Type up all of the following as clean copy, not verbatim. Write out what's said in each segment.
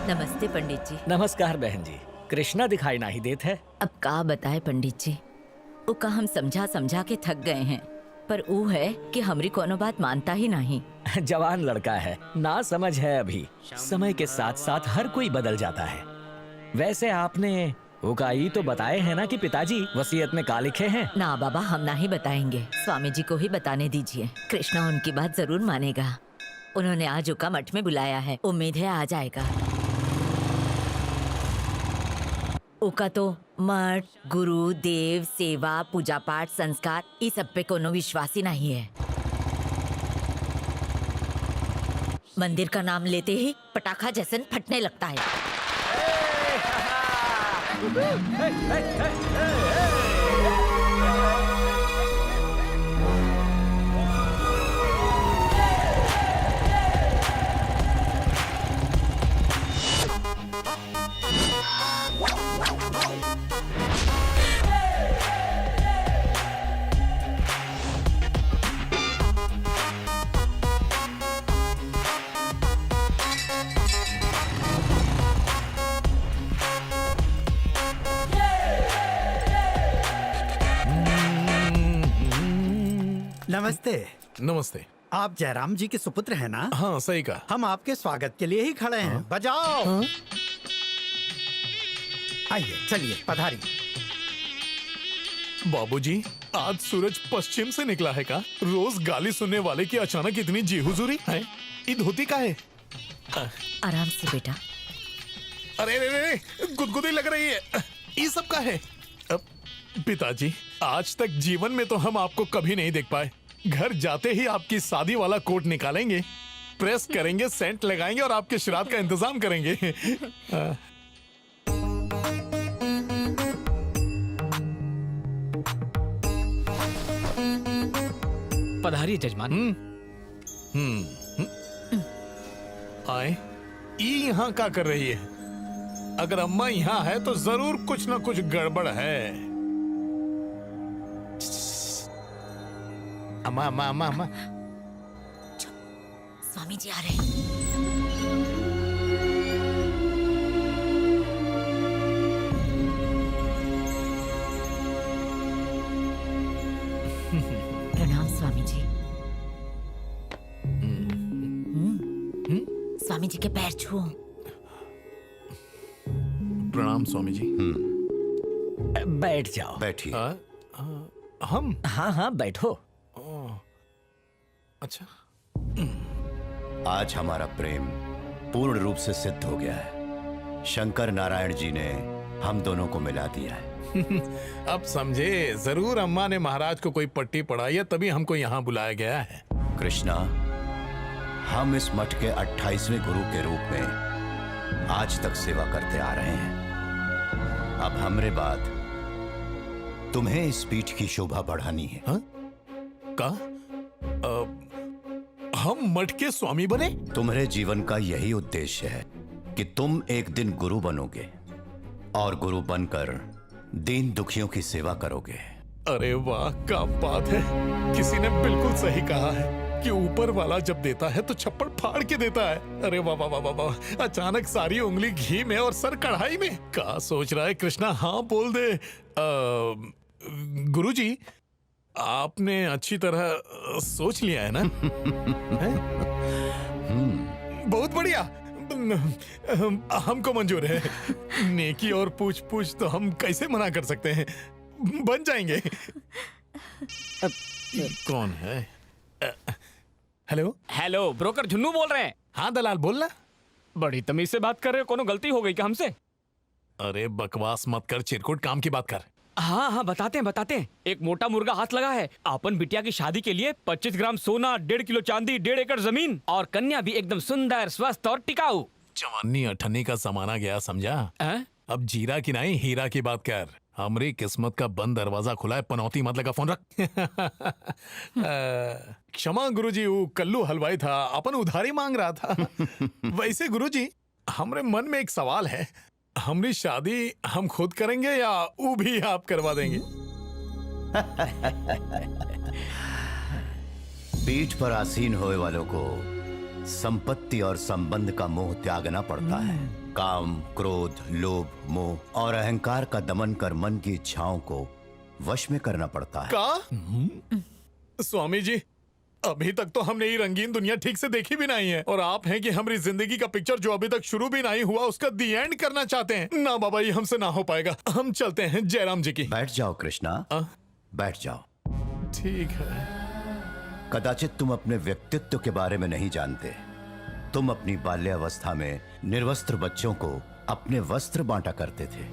नमस्ते पंडित जी। नमस्कार बहन जी। कृष्णा दिखाई नहीं देत है। अब का बताए पंडित जी, उका हम समझा समझा के थक गए हैं, पर ऊ है कि हमरी कोनो बात मानता ही नहीं। जवान लड़का है, ना समझ है अभी। समय के साथ साथ हर कोई बदल जाता है। वैसे आपने उकाई तो बताए हैं ना कि पिताजी वसीयत में का लिखे हैं? ना बाबा, हम ना ही बताएंगे, स्वामी जी को ही बताने दीजिए। कृष्णा उनकी बात जरूर मानेगा। उन्होंने आज उका मठ में बुलाया है, उम्मीद है आ जाएगा। उका तो मठ, गुरु, देव, सेवा, पूजा पाठ, संस्कार इस सब पे कोनो विश्वास ही नहीं है। मंदिर का नाम लेते ही पटाखा जैसन फटने लगता है। नमस्ते। नमस्ते। आप जयराम जी के सुपुत्र हैं ना? हाँ, सही कहा। हम आपके स्वागत के लिए ही खड़े हैं। बजाओ। आइए, चलिए पधारी। बाबूजी, आज सूरज पश्चिम से निकला है का? रोज गाली सुनने वाले की अचानक इतनी जी हुजूरी है? ये धोती का है? आराम से बेटा। अरे रे रे, गुदगुदी लग रही है। ये सब का है? पिताजी, आज तक जीवन में तो हम आपको कभी नहीं देख पाए। घर जाते ही आपकी शादी वाला कोट निकालेंगे, प्रेस करेंगे, सेंट लगाएंगे और आपके श्राद्ध का इंतजाम करेंगे। पधारिए जजमान। आए, ये यहाँ क्या कर रही है? अगर अम्मा यहाँ है तो जरूर कुछ ना कुछ गड़बड़ है। अम्मा अम्मा अम्मा अम्मा। स्वामी जी आ रहे हैं। प्रणाम स्वामी जी। स्वामी जी के पैर छुओ। प्रणाम स्वामी जी। बैठ जाओ। बैठिए। हम? हाँ हाँ बैठो। अच्छा। आज हमारा प्रेम पूर्ण रूप से सिद्ध हो गया है। शंकर नारायण जी ने हम दोनों को मिला दिया है। अब समझे, जरूर अम्मा ने महाराज को कोई पट्टी पढ़ाई है, तभी हमको यहाँ बुलाया गया है। कृष्णा, हम इस मठ के 28वें गुरु के रूप में आज तक सेवा करते आ रहे हैं। अब हमरे बाद तुम्हें इस पीठ की शोभा बढ़ानी है। हाँ? का? हम मठ के स्वामी बने? तुम्हारे जीवन का यही उद्देश्य है कि तुम एक दिन गुरु बनोगे और गुरु बनकर दीन दुखियों की सेवा करोगे। अरे वाह, क्या बात है। किसी ने बिल्कुल सही कहा है कि ऊपर वाला जब देता है तो छप्पड़ फाड़ के देता है। अरे वाह वाह वाह वाह। अचानक सारी उंगली घी में और सर कढ़ाई में। क्या सोच रहा है कृष्णा? हाँ बोल दे। गुरुजी, आपने अच्छी तरह सोच लिया है ना? बहुत बढ़िया, हमको मंजूर है। नेकी और पूछ पूछ तो हम कैसे मना कर सकते हैं, बन जाएंगे। कौन है? हेलो हेलो, ब्रोकर झुन्नू बोल रहे हैं। हाँ दलाल, बोलना। बड़ी तमीज से बात कर रहे हो, कोनो गलती हो गई क्या हमसे? अरे बकवास मत कर, चिरकुट काम की बात कर। हाँ हाँ बताते हैं। एक मोटा मुर्गा हाथ लगा है। अपन बिटिया की शादी के लिए 25 ग्राम सोना, 1.5 किलो चांदी, 1.5 एकड़ जमीन और कन्या भी एकदम सुंदर, स्वस्थ और टिकाऊ। जवानी अठन्नी का जमाना गया, समझा? अब जीरा की नहीं, हीरा की बात कर। हमारी किस्मत का बंद दरवाजा खुला है, पनौती मत लगा, फोन रख। क्षमा गुरुजी, वो कल्लू हलवाई था, अपन उधारी मांग रहा था। वैसे गुरुजी, हमारे मन में एक सवाल है। हमारी शादी हम खुद करेंगे या वो भी आप करवा देंगे? पीठ पर आसीन होए वालों को संपत्ति और संबंध का मोह त्यागना पड़ता है। काम, क्रोध, लोभ, मोह और अहंकार का दमन कर मन की इच्छाओं को वश में करना पड़ता है। का स्वामी जी, अभी तक तो हमने ये रंगीन दुनिया ठीक से देखी भी नहीं है और आप हैं कि हमारी जिंदगी का पिक्चर जो अभी तक शुरू भी नहीं हुआ उसका दी एंड करना चाहते हैं। ना बाबा, ये हमसे ना हो पाएगा। हम चलते हैं जयराम जी की। बैठ जाओ कृष्णा, बैठ जाओ। ठीक है। कदाचित तुम अपने व्यक्तित्व के बारे में नहीं जानते। तुम अपनी बाल्यावस्था में निर्वस्त्र बच्चों को अपने वस्त्र बांटा करते थे,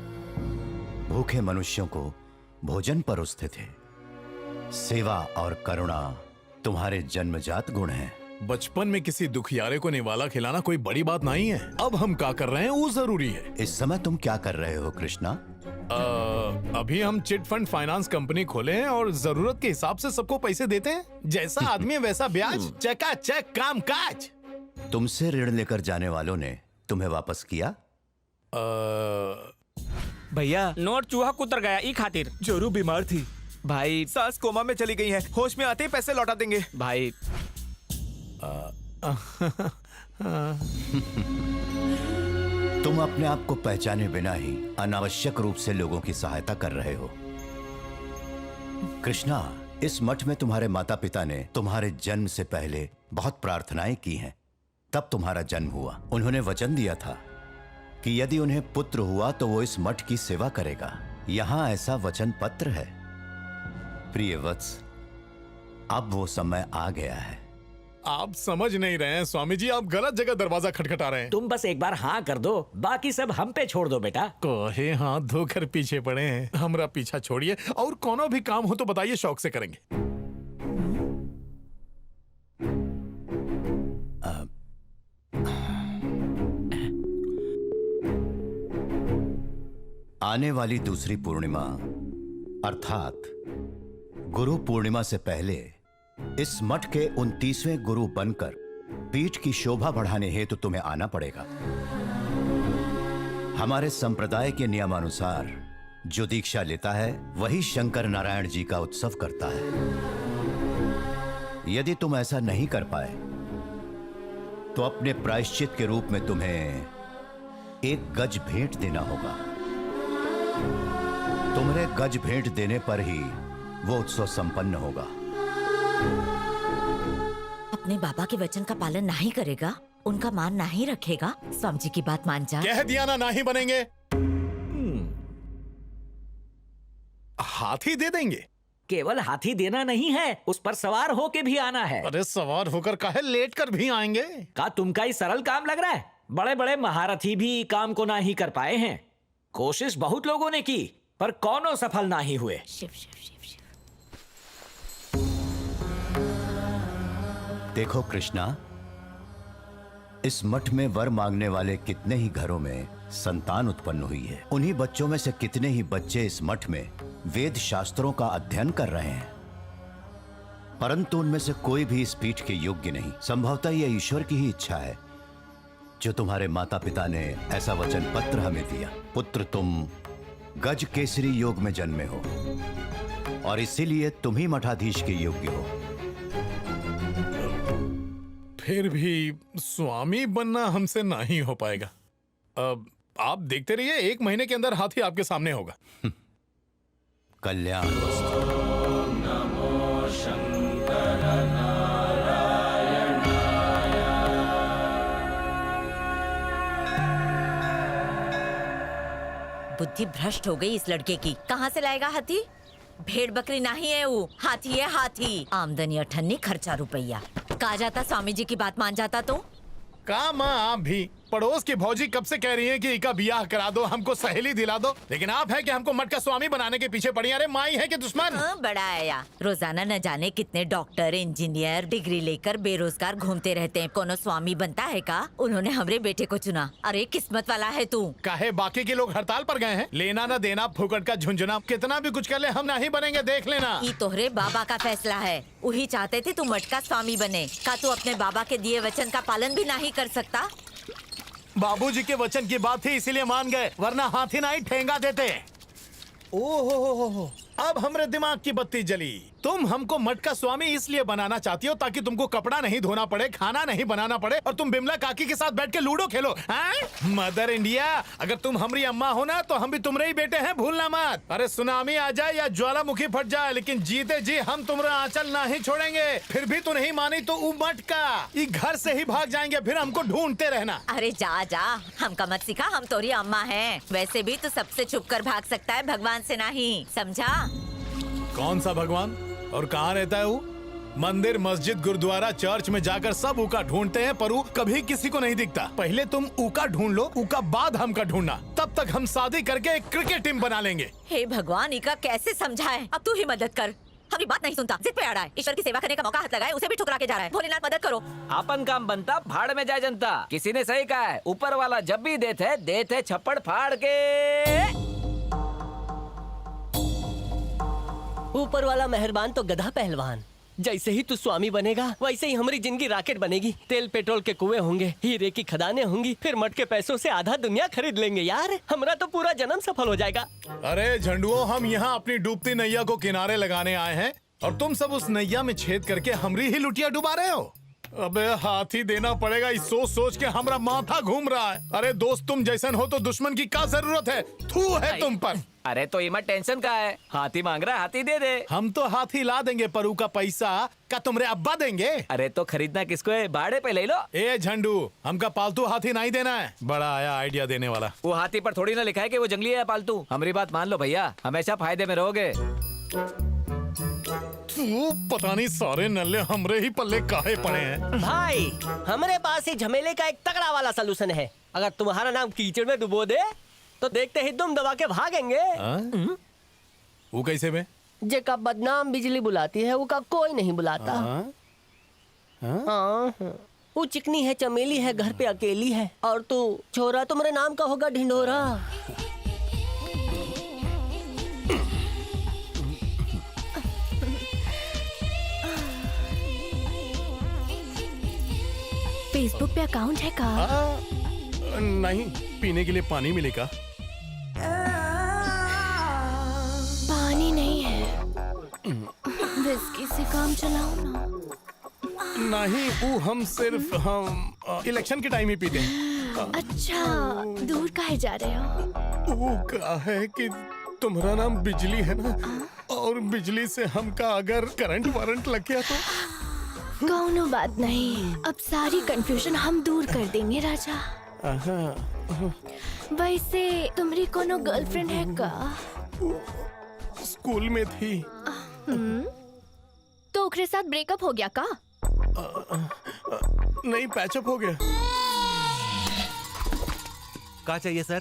भूखे मनुष्यों को भोजन परोसते थे। सेवा और करुणा तुम्हारे जन्मजात गुण हैं। बचपन में किसी दुखियारे को निवाला खिलाना कोई बड़ी बात नहीं है। अब हम क्या कर रहे हैं वो जरूरी है। इस समय तुम क्या कर रहे हो कृष्णा? अभी हम चिट फंड फाइनेंस कंपनी खोले हैं और जरूरत के हिसाब से सबको पैसे देते हैं। जैसा आदमी है वैसा ब्याज, चकाचक काम काज। तुमसे ऋण लेकर जाने वालों ने तुम्हें वापस किया? भैया, नोट चूहा कुतर गया ई खातिर। जोरू बीमार थी, भाई सास कोमा में चली गई है, होश में आते ही पैसे लौटा देंगे। भाई तुम अपने आप को पहचाने बिना ही अनावश्यक रूप से लोगों की सहायता कर रहे हो। कृष्णा, इस मठ में तुम्हारे माता पिता ने तुम्हारे जन्म से पहले बहुत प्रार्थनाएं की हैं। तब तुम्हारा जन्म हुआ। उन्होंने वचन दिया था कि यदि उन्हें पुत्र हुआ तो वो इस मठ की सेवा करेगा। यहां ऐसा वचन पत्र है। प्रिय वत्स, अब वो समय आ गया है। आप समझ नहीं रहे हैं स्वामी जी, आप गलत जगह दरवाजा खटखटा रहे हैं। तुम बस एक बार हाँ कर दो, बाकी सब हम पे छोड़ दो बेटा। कोहे हाथ धोकर पीछे पड़े हैं। हमारा पीछा छोड़िए और कोनो भी काम हो तो बताइए, शौक से करेंगे। आने वाली दूसरी पूर्णिमा अर्थात गुरु पूर्णिमा से पहले इस मठ के 29वें गुरु बनकर पीठ की शोभा बढ़ाने हेतु तुम्हें आना पड़ेगा। हमारे संप्रदाय के नियमानुसार जो दीक्षा लेता है वही शंकर नारायण जी का उत्सव करता है। यदि तुम ऐसा नहीं कर पाए तो अपने प्रायश्चित के रूप में तुम्हें 1 गज भेंट देना होगा। तुम्हें गज भेंट देने पर ही वो उत्सव संपन्न होगा। अपने बाबा के वचन का पालन नहीं करेगा, उनका मान नहीं रखेगा, स्वामी जी की बात मान जा। कह दिया ना नहीं बनेंगे। हाथी दे देंगे। केवल हाथी देना नहीं है, उस पर सवार होके भी आना है। अरे सवार होकर काहे, लेट कर भी आएंगे। का तुमका ही सरल काम लग रहा है? बड़े बड़े महारथी भी काम को ना ही कर पाए हैं। कोशिश बहुत लोगों ने की पर कौनों सफल ना ही हुए। शिव शिव शिव शिव। देखो कृष्णा, इस मठ में वर मांगने वाले कितने ही घरों में संतान उत्पन्न हुई है। उन्हीं बच्चों में से कितने ही बच्चे इस मठ में वेद शास्त्रों का अध्ययन कर रहे हैं, परंतु उनमें से कोई भी इस पीठ के योग्य नहीं। संभवतः यह ईश्वर की ही इच्छा है जो तुम्हारे माता पिता ने ऐसा वचन पत्र हमें दिया। पुत्र, तुम गज केसरी योग में जन्मे हो और इसीलिए तुम ही मठाधीश के योग्य हो। फिर भी स्वामी बनना हमसे नहीं हो पाएगा। अब आप देखते रहिए, 1 महीने के अंदर हाथी आपके सामने होगा। कल्याण वस्तु। बुद्धि भ्रष्ट हो गई इस लड़के की। कहाँ से लाएगा हाथी? भेड़ बकरी नहीं है वो, हाथी है हाथी। आमदनी 98, खर्चा रुपया। कहा जाता स्वामी जी की बात मान जाता तो। का माँ, आप भी पड़ोस की भौजी कब से कह रही है कि इका बियाह करा दो, हमको सहेली दिला दो, लेकिन आप है कि हमको मठ का स्वामी बनाने के पीछे पड़ी। अरे माई है कि दुश्मन? बड़ा आया। रोजाना न जाने कितने डॉक्टर, इंजीनियर, डिग्री लेकर बेरोजगार घूमते रहते हैं। कोनो स्वामी बनता है का? उन्होंने हमरे बेटे को चुना। अरे किस्मत वाला है तू। काहे बाकी के लोग हड़ताल पर गए हैं? लेना न देना, फुकट का झुंझुना, कितना भी कुछ कर ले हम नहीं बनेंगे, देख लेना। ये तोहरे बाबा का फैसला है। वही चाहते थे तू मठ का स्वामी बने। का तू अपने बाबा के दिए वचन का पालन भी नहीं कर सकता? बाबूजी के वचन की बात थी इसीलिए मान गए, वरना हाथी नहीं ठेंगा देते। ओहो, अब हमरे दिमाग की बत्ती जली। तुम हमको मठ का स्वामी इसलिए बनाना चाहती हो ताकि तुमको कपड़ा नहीं धोना पड़े, खाना नहीं बनाना पड़े और तुम बिमला काकी के साथ बैठ के लूडो खेलो। मदर इंडिया, अगर तुम हमारी अम्मा हो ना तो हम भी तुम्हारे ही बेटे हैं, भूलना मत। अरे सुनामी आ जाए या ज्वालामुखी फट जाए, लेकिन जीते जी हम तुम्हारा आंचल नहीं छोड़ेंगे। फिर भी तू नहीं मानी तो ऊ मठ का ये घर से ही भाग जाएंगे, फिर हमको ढूंढते रहना। अरे जा जा, हमका मत सिखा, हम तोरी अम्मा हैं। वैसे भी तू सबसे छुप कर भाग सकता है, भगवान से नहीं, समझा? कौन सा भगवान और कहाँ रहता है वो? मंदिर, मस्जिद, गुरुद्वारा, चर्च में जाकर सब ऊका ढूंढते हैं, पर वो कभी किसी को नहीं दिखता। पहले तुम ऊका ढूंढ लो, ऊका बाद हमका ढूंढना, तब तक हम शादी करके एक क्रिकेट टीम बना लेंगे। हे भगवान, इका कैसे समझाए? अब तू ही मदद कर। हमारी बात नहीं सुनता, जिद पे अड़ा है। ईश्वर की सेवा करने का मौका हाथ लगाए, उसे भी ठुकरा के जा रहा है। भोलेनाथ मदद करो। अपन काम बनता, भाड़ में जाए जनता। किसी ने सही कहा है, ऊपर वाला जब भी देते छप्पड़ फाड़ के। ऊपर वाला मेहरबान तो गधा पहलवान। जैसे ही तू स्वामी बनेगा वैसे ही हमारी जिंदगी रॉकेट बनेगी। तेल पेट्रोल के कुएं होंगे, हीरे की खदानें होंगी, फिर मट के पैसों से आधा दुनिया खरीद लेंगे। यार हमारा तो पूरा जन्म सफल हो जाएगा। अरे झंडुओ, हम यहाँ अपनी डूबती नैया को किनारे लगाने आए हैं और तुम सब उस नैया में छेद करके हमरी ही लुटिया डुबा रहे हो। अबे हाथी देना पड़ेगा, इस सोच सोच के हमारा माथा घूम रहा है। अरे दोस्त तुम जैसन हो तो दुश्मन की क्या जरूरत है? थू है तुम पर। अरे तो इमा टेंशन का है, हाथी मांग रहा है, हाथी दे दे। हम तो हाथी ला देंगे, पर ऊ का पैसा का तुमरे अब्बा देंगे। अरे तो खरीदना किसको है, भाड़े पे ले लो। ए झंडू, हमका पालतू हाथी नहीं देना है। बड़ा आया आइडिया देने वाला। वो हाथी पर थोड़ी ना लिखा है कि वो जंगली है या पालतू। हमारी बात मान लो भैया, हमेशा फायदे में रहोगे। तू पता नहीं सारे नल्ले हमरे ही पल्ले काहे पड़े हैं। भाई हमारे पास इस झमेले का एक तगड़ा वाला सलूशन है। अगर तुम्हारा नाम कीचड़ में डुबो दे तो देखते ही दुम दबा के भागेंगे। वो कैसे बे? जेका बदनाम बिजली बुलाती है, वो का कोई नहीं बुलाता। हाँ। वो चिकनी है, चमेली है, घर पे अकेली है, और तू छोरा तुम्हारे नाम का होगा ढिंढोरा। फेसबुक पे अकाउंट है का? नहीं, पीने के लिए पानी मिलेगा? पानी नहीं है, विस्की से काम चलाओ ना। नहीं, वो हम सिर्फ हम इलेक्शन के टाइम ही पीते हैं। अच्छा, दूर काहे जा रहे हो? वो क्या है कि तुम्हारा नाम बिजली है ना, और बिजली से हमका अगर करंट वारंट लग गया तो? कौनो बात नहीं, अब सारी कंफ्यूजन हम दूर कर देंगे राजा। वैसे तुम्हारी कोनो गर्लफ्रेंड है का? स्कूल में थी। तो ओकरे साथ ब्रेकअप हो गया का? नहीं, पैचअप हो गया। क्या चाहिए सर?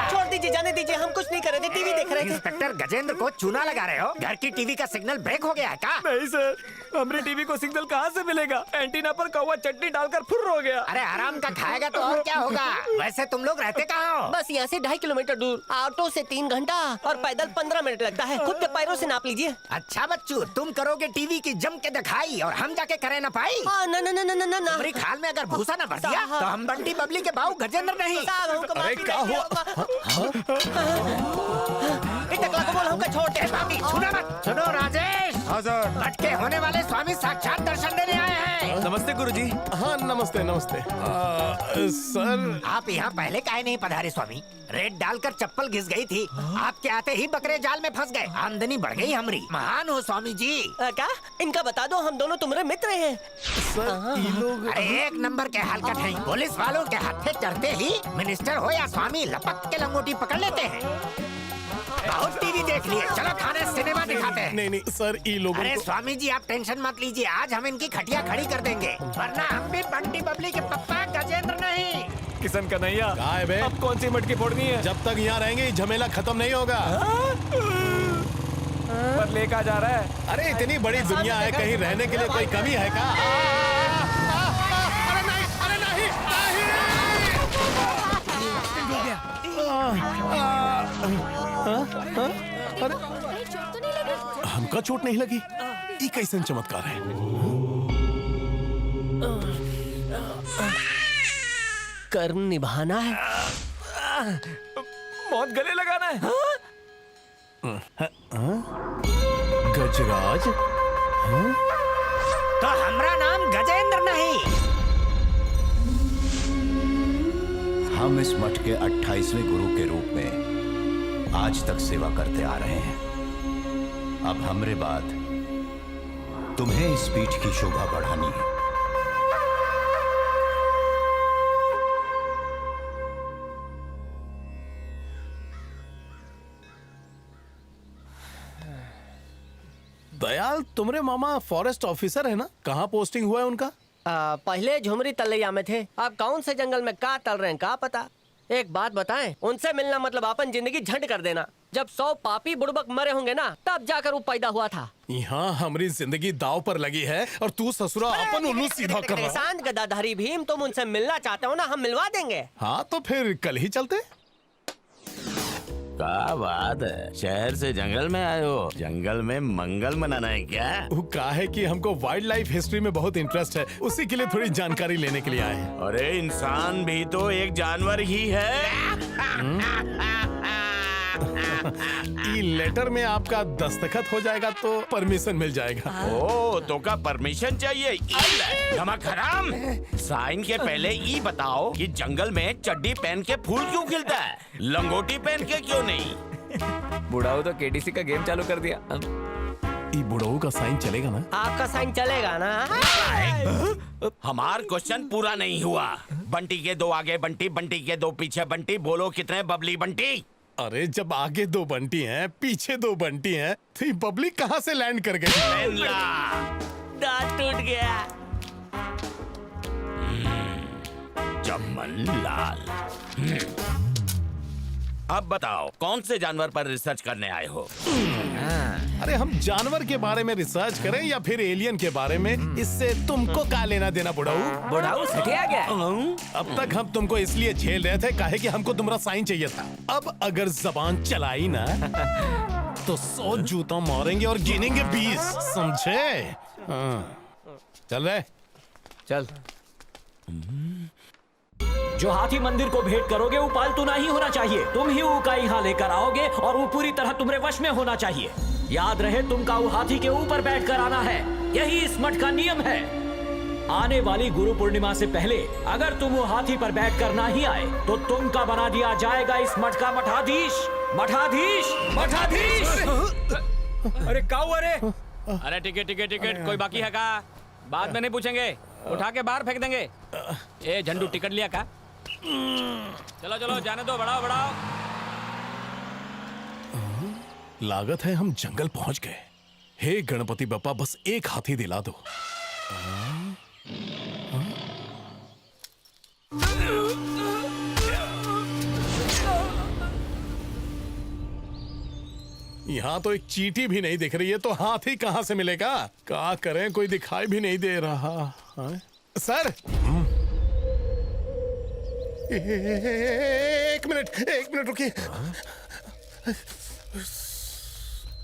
छोड़ दीजिए, जाने दीजिए, हम कुछ नहीं कर रहे थे, टीवी देख रहे थे। इंस्पेक्टर गजेंद्र को चूना लगा रहे हो? घर की टीवी का सिग्नल ब्रेक हो गया है का? नहीं सर, हमारे टीवी को सिग्नल कहाँ से मिलेगा? एंटीना पर कौवा चटनी डालकर फुर्र हो गया। अरे आराम का खाएगा तो और क्या होगा? वैसे तुम लोग रहते कहाँ हो? बस यहाँ से 2.5 किलोमीटर दूर। ऑटो से 3 घंटा और पैदल 15 मिनट लगता है। खुद के पैरों से नाप लीजिए। अच्छा बच्चू, तुम करोगे टीवी की जम के दिखाई और हम जाके करे ना पाई? ना ना ना ना ना ना। हमारी खाल में अगर भूसा न भर दिया तो हम बंटी बबली के बाबू गजेंद्र नहीं। अरे क्या टकला को बोल हमका छोड़ दे। स्वामी सुनो मत। सुनो राजेश, मठ के होने वाले स्वामी साक्षात दर्शन देने आए हैं। नमस्ते गुरुजी। हाँ नमस्ते नमस्ते। सर, आप यहाँ पहले काहे नहीं पधारे स्वामी? रेत डालकर चप्पल घिस गई थी, आपके आते ही बकरे जाल में फंस गए, आमदनी बढ़ गई हमारी। महान हो स्वामी जी। क्या? इनका बता दो, हम दोनों तुम्हारे मित्र हैं। सर ये लोग अरे एक नंबर के हलकट हैं। पुलिस वालों के हाथे चढ़ते ही मिनिस्टर हो या स्वामी लपक के लंगोटी पकड़ लेते हैं। बहुत टीवी देख लिए, चलो थाने सिनेमा दिखाते हैं। नहीं सर, ये लोग। अरे स्वामी जी आप टेंशन मत लीजिए, आज हम इनकी खटिया खड़ी कर देंगे, वरना हम भी बंटी बबली के पप्पा गजेंद्र नहीं। किशन कन्हैया, कहाँ है बे? अब कौन सी मटकी फोड़नी है? जब तक यहाँ रहेंगे झमेला खत्म नहीं होगा। पर लेकर जा रहा है। अरे इतनी बड़ी दुनिया है, कहीं रहने के लिए कोई कमी है का? अरे नहीं, अरे नहीं, अरे हमका चोट नहीं लगी? ये कैसे चमत्कार है? कर्म निभाना है। मौत गले लगाना है। गजराज, तो हमारा नाम गजेंद्र नहीं। हम इस मठ के 28वें गुरु के रूप में आज तक सेवा करते आ रहे हैं। अब हमरे बाद तुम्हें इस पीठ की शोभा बढ़ानी है। दयाल, तुम्हारे मामा फॉरेस्ट ऑफिसर है ना? कहाँ पोस्टिंग हुआ है उनका? पहले झुमरी तलैया में थे, अब कौन से जंगल में का तल रहे हैं का पता। एक बात बताएं, उनसे मिलना मतलब अपन जिंदगी झंड कर देना। जब 100 पापी बुड़बक मरे होंगे ना, तब जाकर वो पैदा हुआ था। यहाँ हमारी जिंदगी दाव पर लगी है और तू ससुरा अपन उल्लू सीधा कर रहा है। शांत गदाधारी भीम, तुम उनसे मिलना चाहते हो ना, हम मिलवा देंगे। हाँ तो फिर कल ही चलते। क्या बात है, शहर से जंगल में आए हो? जंगल में मंगल मनाना है क्या? वो कहा है कि हमको वाइल्ड लाइफ हिस्ट्री में बहुत इंटरेस्ट है, उसी के लिए थोड़ी जानकारी लेने के लिए आए हैं। अरे इंसान भी तो एक जानवर ही है। ई लेटर में आपका दस्तखत हो जाएगा तो परमिशन मिल जाएगा। ओ तो का परमिशन चाहिए? नमक हराम, साइन के पहले ई बताओ कि जंगल में चड्डी पहन के फूल क्यों खिलता है, लंगोटी पहन के क्यों नहीं? बुढ़ाऊ तो केडीसी का गेम चालू कर दिया। ई बुढ़ऊ का साइन चलेगा ना? आपका साइन चलेगा ना? हमार क्वेश्चन पूरा नहीं हुआ। बंटी के 2 आगे बंटी, बंटी के 2 पीछे बंटी, बोलो कितने बबली बंटी? अरे जब आगे 2 बंटी हैं, पीछे 2 बंटी हैं, तो ये पब्लिक कहाँ से लैंड कर गई? दांत टूट गया। चमन लाल, अब बताओ कौन से जानवर पर रिसर्च करने आए हो? अरे हम जानवर के बारे में रिसर्च करें या फिर एलियन के बारे में, इससे तुमको क्या लेना देना बुढ़ाऊ? बुढ़ाऊ सटिया गया। अब तक हम तुमको इसलिए झेल रहे थे काहे कि हमको तुम्हारा साइन चाहिए था। अब अगर जबान चलाई ना तो 100 जूता मारेंगे और गिनेंगे 20, समझे? हाँ। चल रहे चल। जो हाथी मंदिर को भेंट करोगे वो पालतू नहीं होना चाहिए। तुम ही वो का यहाँ लेकर आओगे और वो पूरी तरह तुम्हारे वश में होना चाहिए। याद रहे, तुम का वो हाथी के ऊपर बैठ कर आना है। यही इस मठ का नियम है। आने वाली गुरु पूर्णिमा से पहले अगर तुम वो हाथी पर बैठ कर ना ही आए तो तुम का बना दिया जाएगा इस मठ का मठाधीश। मठाधीश, मठाधीश। अरे का हुआ रे? अरे टिकट कोई बाकी है का? बाद में नहीं पूछेंगे, उठा के बाहर फेंक देंगे। ए झंडू, टिकट लिया का? चलो चलो जाने दो, बढ़ाओ बढ़ाओ। लागत है हम जंगल पहुंच गए। हे गणपति बप्पा, बस एक हाथी दिला दो। यहाँ तो एक चींटी भी नहीं दिख रही है, तो हाथी कहाँ से मिलेगा? क्या करें, कोई दिखाई भी नहीं दे रहा। हाँ? सर, एक मिनट रुकिए।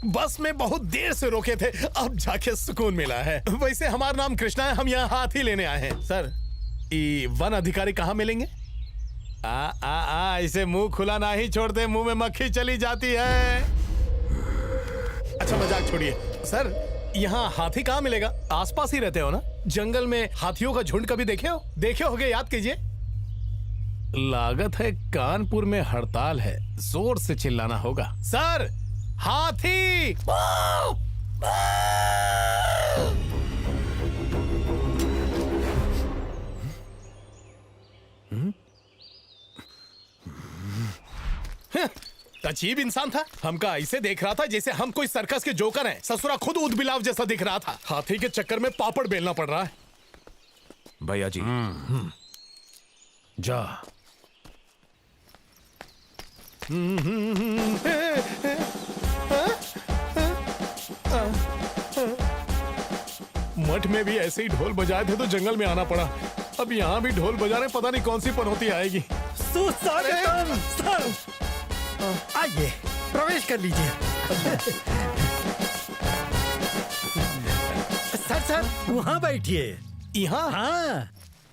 बस में बहुत देर से रोके थे, अब जाके सुकून मिला है। वैसे हमारा नाम कृष्णा है, हम यहाँ हाथी लेने आए हैं। सर, ये वन अधिकारी कहाँ मिलेंगे? ऐसे मुंह खुला ना ही छोड़ते, मुंह में मक्खी चली जाती है। अच्छा मजाक छोड़िए। सर, यहाँ हाथी कहाँ मिलेगा? आसपास ही रहते हो ना? जंगल में हाथियों का झुंड कभी देखे होगे? याद कीजिए। लागत है कानपुर में हड़ताल है, जोर से चिल्लाना होगा। सर, हाथी! अजीब इंसान था, हमका ऐसे देख रहा था जैसे हम कोई सर्कस के जोकर हैं। ससुरा खुद ऊद बिलाव जैसा दिख रहा था। हाथी के चक्कर में पापड़ बेलना पड़ रहा है। भैया जी, जा। मठ में भी ऐसे ही ढोल बजाए थे तो जंगल में आना पड़ा। अब यहाँ भी ढोल बजा रहे, पता नहीं कौन सी पनौती आएगी। सर, आइए प्रवेश कर लीजिए। सर वहाँ बैठिए। यहाँ? हाँ,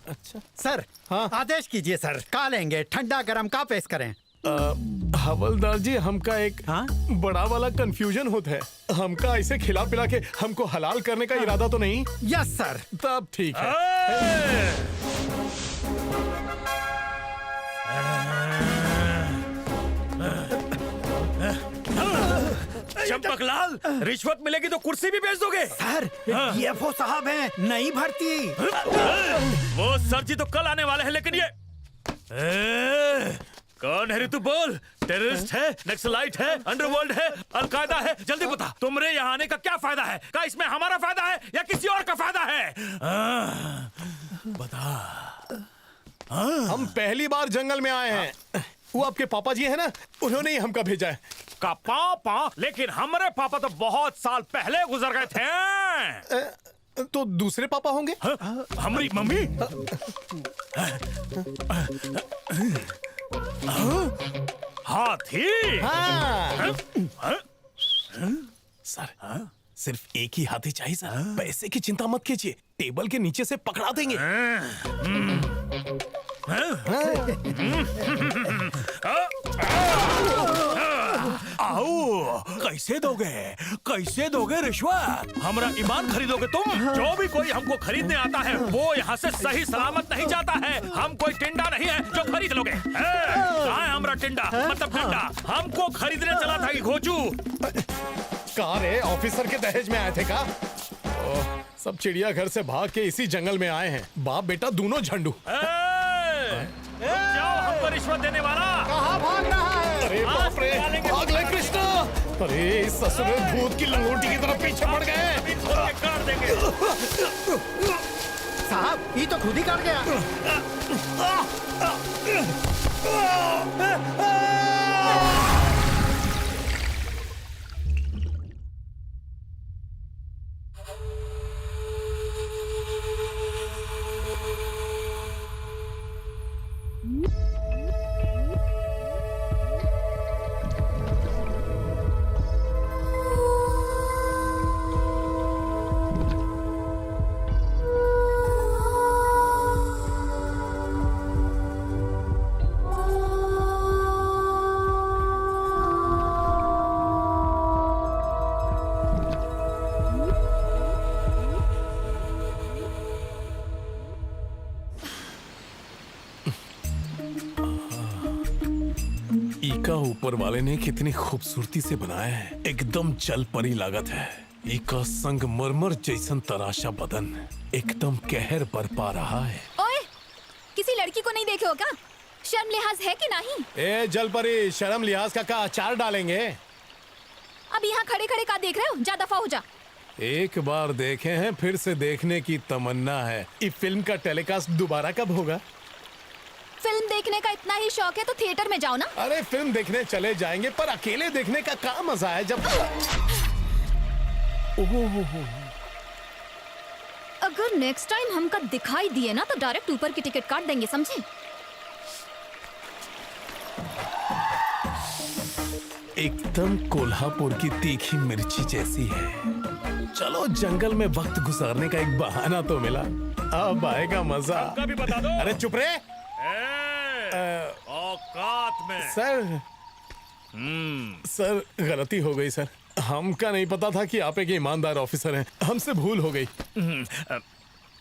अच्छा सर हाँ? आदेश कीजिए सर, का लेंगे, ठंडा गरम का पेश करें? हवलदार जी, हमका एक हाँ? बड़ा वाला कंफ्यूजन होता है। हमका ऐसे खिला पिला के हमको हलाल करने का इरादा तो नहीं? Yes sir. तब ठीक है। चंपकलाल, रिश्वत मिलेगी तो कुर्सी भी बेच दोगे? सर DFO साहब हैं, नहीं भर्ती। वो सर जी तो कल आने वाले हैं, लेकिन ये कौन है रे तू? बोल। टेररिस्ट है, नक्सलाइट है, अंडरवर्ल्ड है, अलकायदा है? जल्दी बता, तुम्हारे यहाँ आने का क्या फायदा है? क्या इसमें हमारा फायदा है या किसी और का फायदा है? बता। हम पहली बार जंगल में आए हैं। वो आपके पापा जी है ना, उन्होंने ही हमका भेजा है। का पापा? लेकिन हमारे पापा तो बहुत साल पहले गुजर गए थे। तो दूसरे पापा होंगे? हमारी मम्मी? हाथी? हाँ। सर, सिर्फ एक ही हाथी चाहिए सर। पैसे की चिंता मत कीजिए, टेबल के नीचे से पकड़ा देंगे। आओ, कैसे दोगे? कैसे दोगे रिश्वत? हमारा ईमान खरीदोगे तुम? जो भी कोई हमको खरीदने आता है वो यहाँ से सही सलामत नहीं जाता है। हम कोई टिंडा नहीं है जो खरीद लोगे। कहाँ है हमारा टिंडा? मतलब टिंडा हमको खरीदने चला था कि घोचू? कार है, ऑफिसर के दहेज में आए थे का? सब चिड़ियाघर से भाग के इसी जंगल में आए हैं। बाप बेटा दोनों झंडू। जाओ, हमको रिश्वत देने वाला। कहाँ भाग रहा है? अरे बाप रे, भाग ले कृष्णा। अरे ससुर भूत की लंगोटी की तरफ पीछे पड़ गए। काट देंगे। साहब ये तो खुद ही काट गया। इका ऊपर वाले ने कितनी खूबसूरती से बनाया है, एकदम जल परी लागत है। इका संगमरमर जैसन तराशा बदन एकदम कहर बरपा रहा है। ओए, किसी लड़की को नहीं देखे हो क्या? शर्म लिहाज है कि नहीं? ए जल परी, शर्म लिहाज का अचार डालेंगे। अब यहाँ खड़े खड़े का देख रहे हो? जा दफा हो जा। एक बार देखे हैं, फिर से देखने की तमन्ना है। इस फिल्म का टेलीकास्ट दोबारा कब होगा? फिल्म देखने का इतना ही शौक है तो थिएटर में जाओ ना। अरे फिल्म देखने चले जाएंगे, पर अकेले देखने का क्या मजा है जब। अगर नेक्स्ट टाइम हमका दिखाई दिए ना तो डायरेक्ट ऊपर की टिकट काट देंगे, समझे? एकदम कोल्हापुर की तीखी मिर्ची जैसी है। चलो जंगल में वक्त गुजारने का एक बहाना तो मिला, अब आएगा मजा। भी बता दो। अरे चुप रे। औकात में। सर गलती हो गई सर, हमका नहीं पता था कि आप एक ईमानदार ऑफिसर हैं, हमसे भूल हो गई।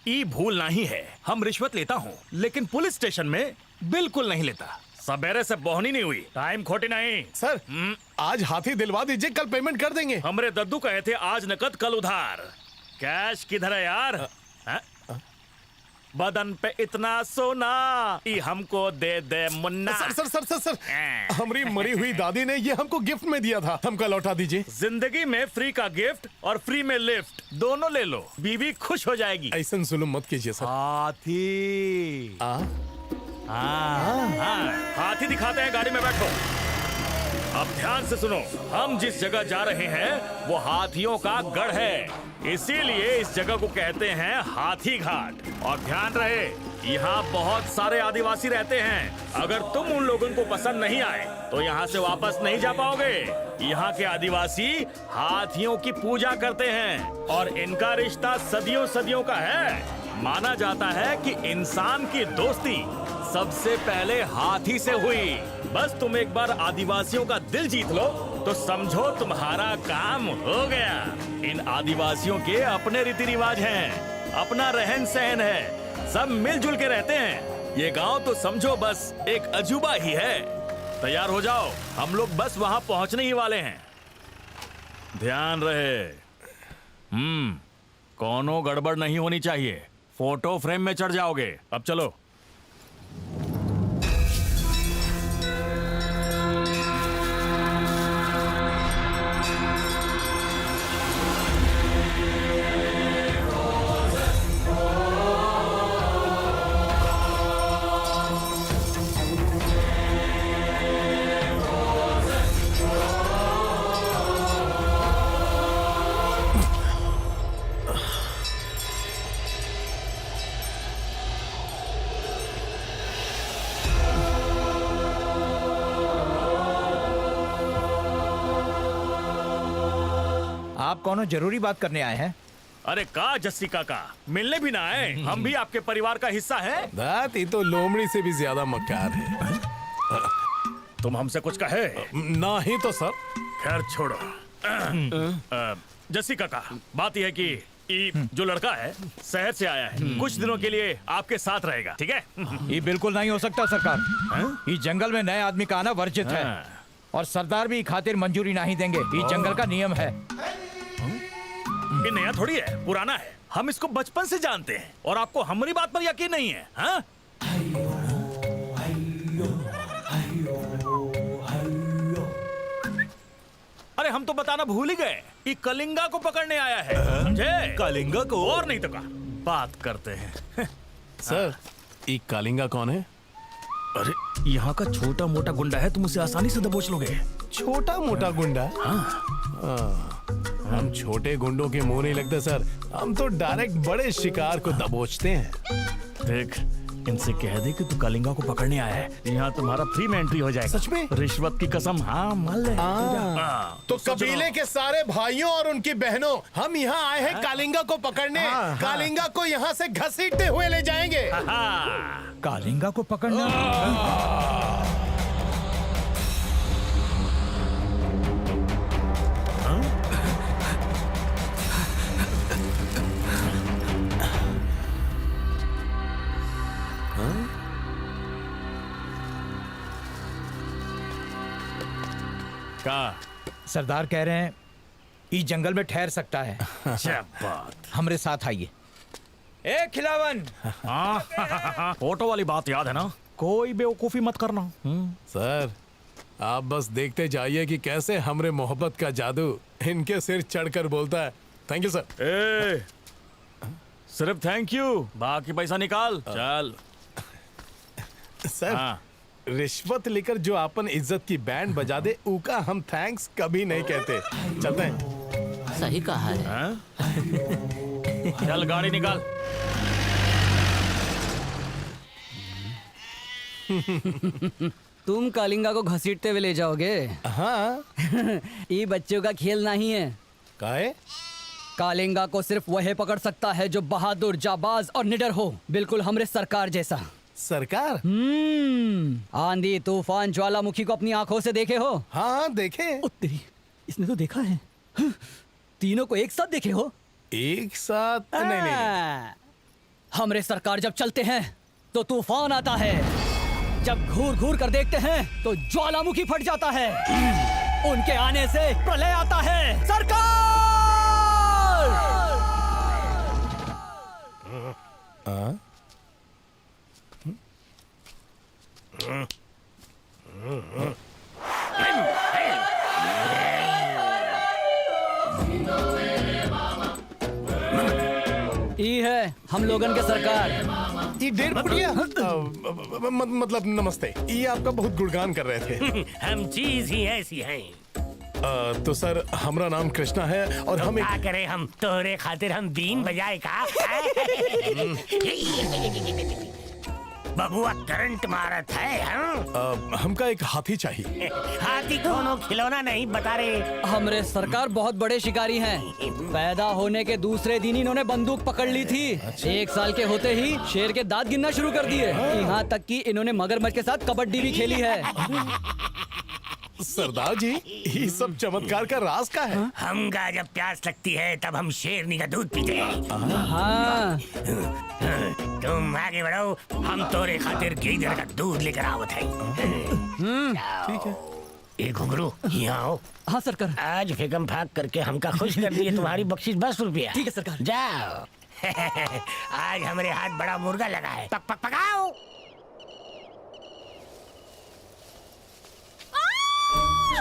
ये भूल नहीं है, हम रिश्वत लेता हूँ लेकिन पुलिस स्टेशन में बिल्कुल नहीं लेता। सवेरे से बोहनी नहीं हुई, टाइम खोटी नहीं। सर आज हाथी दिलवा दीजिए, कल पेमेंट कर देंगे। हमरे दद्दू कहे थे आज नकद कल उधार। कैश किधर है यार? बदन पे इतना सोना ये हमको दे दे Munna. Sir sir sir sir sir हमारी मरी हुई दादी ने ये हमको गिफ्ट में दिया था, हमका लौटा दीजिए। जिंदगी में फ्री का गिफ्ट और फ्री में लिफ्ट दोनों ले लो, बीवी खुश हो जाएगी। ऐसा जुल्म मत कीजिए सर। हाथी। हाथी दिखाते हैं, गाड़ी में बैठो। अब ध्यान से सुनो, हम जिस जगह जा रहे हैं वो हाथियों का गढ़ है, इसीलिए इस जगह को कहते हैं हाथी घाट। और ध्यान रहे, यहाँ बहुत सारे आदिवासी रहते हैं। अगर तुम उन लोगों को पसंद नहीं आए तो यहाँ से वापस नहीं जा पाओगे। यहाँ के आदिवासी हाथियों की पूजा करते हैं और इनका रिश्ता सदियों सदियों का है। माना जाता है कि इंसान की दोस्ती सबसे पहले हाथी से हुई। बस तुम एक बार आदिवासियों का दिल जीत लो तो समझो तुम्हारा काम हो गया। इन आदिवासियों के अपने रीति रिवाज हैं, अपना रहन सहन है, सब मिलजुल के रहते हैं। ये गांव तो समझो बस एक अजूबा ही है। तैयार हो जाओ, हम लोग बस वहां पहुंचने ही वाले हैं। ध्यान रहे, कोनो गड़बड़ नहीं होनी चाहिए। फोटो फ्रेम में चढ़ जाओगे। अब चलो। आप कौनो जरूरी बात करने आए हैं? अरे का जस्सी काका, मिलने भी ना आए? हम भी आपके परिवार का हिस्सा हैं। बात ये तो लोमड़ी से भी ज्यादा मक्कार है। तुम हमसे कुछ कहे? ना ही तो सर। खैर छोड़ो। जस्सी काका, बात यह है कि ये जो लड़का है शहर से आया है, कुछ दिनों के लिए आपके साथ रहेगा, ठीक है? ये बिल्कुल नहीं हो सकता सरकार। ये जंगल में नए आदमी का आना वर्जित है और सरदार भी खातिर मंजूरी नहीं देंगे। ये जंगल का नियम है। ये नया थोड़ी है, पुराना है। हम इसको बचपन से जानते हैं और आपको हमारी बात पर यकीन नहीं है, हाँ? अरे हम तो बताना भूल ही गए। ये कलिंगा को पकड़ने आया है। समझे? कलिंगा को? और नहीं तो का बात करते हैं। सर, ये कालिंगा कौन है? अरे यहाँ का छोटा मोटा गुंडा है, तुम उसे आसानी से दबोच लोगे। छोटा मोटा गुंडा? हाँ। हम छोटे गुंडों के मुंह नहीं लगते सर। हम तो डायरेक्ट बड़े शिकार को दबोचते हैं। देख, इनसे कह दे कि तू कलिंगा को पकड़ने आया है। यहाँ तुम्हारा फ्री में एंट्री हो जाएगा। सच में? रिश्वत की कसम। हाँ, मान ले। तो कबीले के सारे भाइयों और उनकी बहनों, हम यहाँ आए हैं कालिंगा को पकड़ने। कालिंगा को यहाँ से घसीटते हुए ले जाएंगे। कालिंगा को पकड़ना? का सरदार कह रहे हैं ये जंगल में ठहर सकता है। क्या बात। हमरे साथ आइए। ए खिलावन। फोटो वाली बात याद है ना? कोई बेवकूफी मत करना। सर, आप बस देखते जाइए कि कैसे हमरे मोहब्बत का जादू इनके सिर चढ़कर बोलता है। Thank you sir. सिर्फ थैंक यू, बाकी पैसा निकाल। चल। सर, रिश्वत लेकर जो अपन इज्जत की बैंड बजा दे, उका हम थैंक्स कभी नहीं कहते। चलते हैं। सही कहा है। चल गाड़ी निकाल। तुम कालिंगा को घसीटते हुए ले जाओगे? हाँ। ये बच्चों का खेल नहीं है। काहे? कालिंगा को सिर्फ वही पकड़ सकता है जो बहादुर, जाबाज और निडर हो, बिल्कुल हमरे सरकार जैसा। सरकार? आंधी, तूफान, ज्वालामुखी को अपनी आंखों से देखे हो? हाँ, देखे। तेरी, इसने तो देखा है। तीनों को एक साथ देखे हो? एक साथ? नहीं। हमरे सरकार जब चलते हैं तो तूफान आता है, जब घूर घूर कर देखते हैं तो ज्वालामुखी फट जाता है, उनके आने से प्रलय आता है। सरकार! ये है हम लोगन के सरकार। ये 1.5 फुटिया? मतलब नमस्ते। ये आपका बहुत गुणगान कर रहे थे। हम चीज ही ऐसी हैं। तो सर, हमारा नाम कृष्णा है और हम क्या करें हम तोरे खातिर हम बीन बजाए का? बबुआ करंट मारत है हमका एक हाथी चाहिए। हाथी कोनो खिलौना नहीं बता रहे। हमरे सरकार बहुत बड़े शिकारी हैं। पैदा होने के दूसरे दिन इन्होंने बंदूक पकड़ ली थी। 1 साल के होते ही शेर के दांत गिनना शुरू कर दिए। यहाँ तक कि इन्होंने मगरमच्छ के साथ कबड्डी भी खेली है। सरदार जी, ये सब चमत्कार का राज का है? हमका जब प्यास लगती है तब हम शेरनी का दूध पीते हैं। हाँ। तुम आगे बढ़ो, हम तोरे खातिर गीदड़ का दूध लेकर आवत है। ठीक है। ए घुंघरू, यहाँ आओ। हाँ सरकार। आज फेकम फाक करके हमका खुश कर दिए। तुम्हारी बख्शिश 10 रुपया। ठीक है सरकार। जाओ। आज हमारे हाथ बड़ा मुर्गा लगा है। पक पक पकाओ।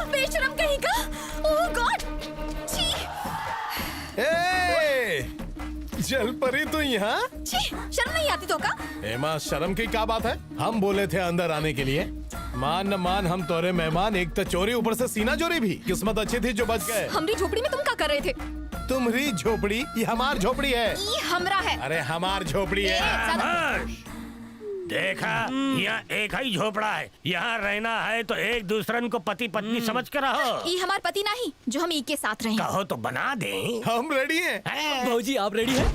बेशरम कहीं का। ओह गॉड। छी। जल परी तू यहाँ? छी, शर्म नहीं आती तो का? एमा, शर्म की क्या बात है? हम बोले थे अंदर आने के लिए। मान न मान, हम तोरे मेहमान। एक तो चोरी, ऊपर से सीना चोरी भी। किस्मत अच्छी थी जो बच गए। हमारी झोपड़ी में तुम क्या कर रहे थे? तुम्हारी झोपड़ी? ये हमार झोपड़ी है। ये हमरा है। अरे हमार झोपड़ी है। देखा, यहाँ एक ही झोपड़ा है। यहाँ रहना है तो एक दूसरन को पति पत्नी समझ कर रहो। ये हमार पति नहीं जो हम एक के साथ रहें। कहो तो बना दें। हम रेडी हैं। भौजी आप रेडी हैं?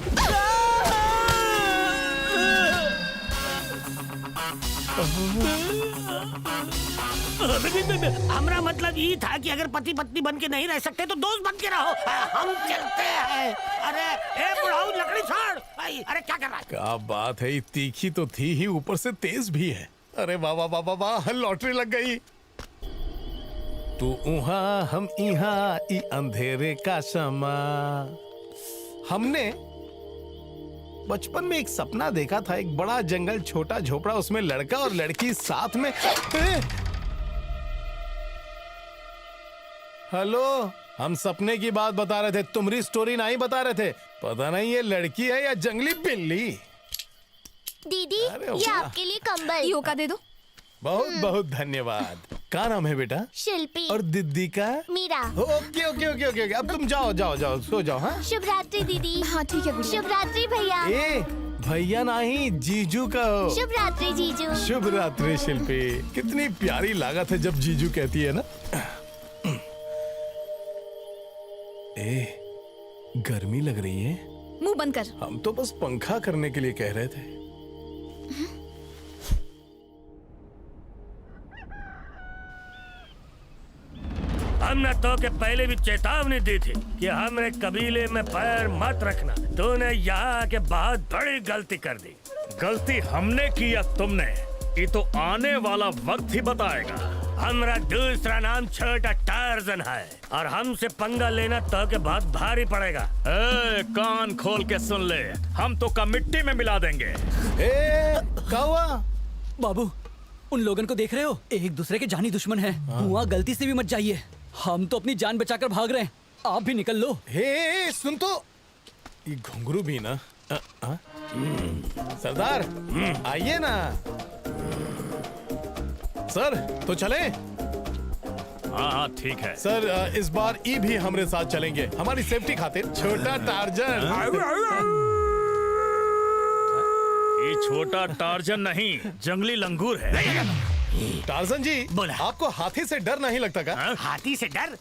हमारा मतलब ये था कि अगर पति पत्नी बन के नहीं रह सकते तो दोस्त बन के रहो। हम चलते हैं। अरे ए बुढ़ाऊ, लकड़ी छोड़। अरे क्या कर रहा है? क्या बात है, तीखी तो थी ही, ऊपर से तेज भी है। अरे वाह वाह वाह वाह, लॉटरी लग गई। तू उहाँ हम यहाँ, ई अंधेरे का समा। हमने बचपन में एक सपना देखा था, एक बड़ा जंगल, छोटा झोपड़ा, उसमें लड़का और लड़की साथ में। हेलो, हम सपने की बात बता रहे थे, तुम्हारी स्टोरी नहीं बता रहे थे। पता नहीं ये लड़की है या जंगली बिल्ली। दीदी, ये आपके लिए कंबल। यो का दे दो। बहुत बहुत धन्यवाद। क्या नाम है बेटा? शिल्पी। और दीदी का? Meera. Okay okay okay okay okay. अब तुम जाओ जाओ जाओ, सो जाओ। हाँ, शुभ रात्रि दीदी। हाँ ठीक है। शुभ रात्रि भैया। ए भैया नहीं, जीजू का हो। शुभ रात्रि जीजू। शुभ रात्रि शिल्पी। कितनी प्यारी लागत है जब जीजू कहती है ना। ए, गर्मी लग रही है। मुंह बंद कर। हम तो बस पंखा करने के लिए कह रहे थे। हमने तो के पहले भी चेतावनी दी थी कि हमरे कबीले में पैर मत रखना। तूने यहाँ के बहुत बड़ी गलती कर दी। गलती हमने की या तुमने, ये तो आने वाला वक्त ही बताएगा। हमारा दूसरा नाम छोटा टार्जन है और हमसे पंगा लेना तो के बहुत भारी पड़ेगा। ए, कान खोल के सुन ले, हम तो का मिट्टी में मिला देंगे। क्या हुआ? बाबू, उन लोगों को देख रहे हो? एक दूसरे के जानी दुश्मन हैं। वहाँ गलती से भी मत जाइए। हम तो अपनी जान बचाकर भाग रहे हैं, आप भी निकल लो। हे सुन तो, ये घुंघरू भी ना। सरदार आइए ना। सर तो चले? हाँ ठीक है सर, इस बार ई भी हमारे साथ चलेंगे, हमारी सेफ्टी खातिर। छोटा टार्जन। ये छोटा टार्जन नहीं, जंगली लंगूर है। टार्जन जी, बोला। आपको हाथी से डर नहीं लगता का? हाथी से डर?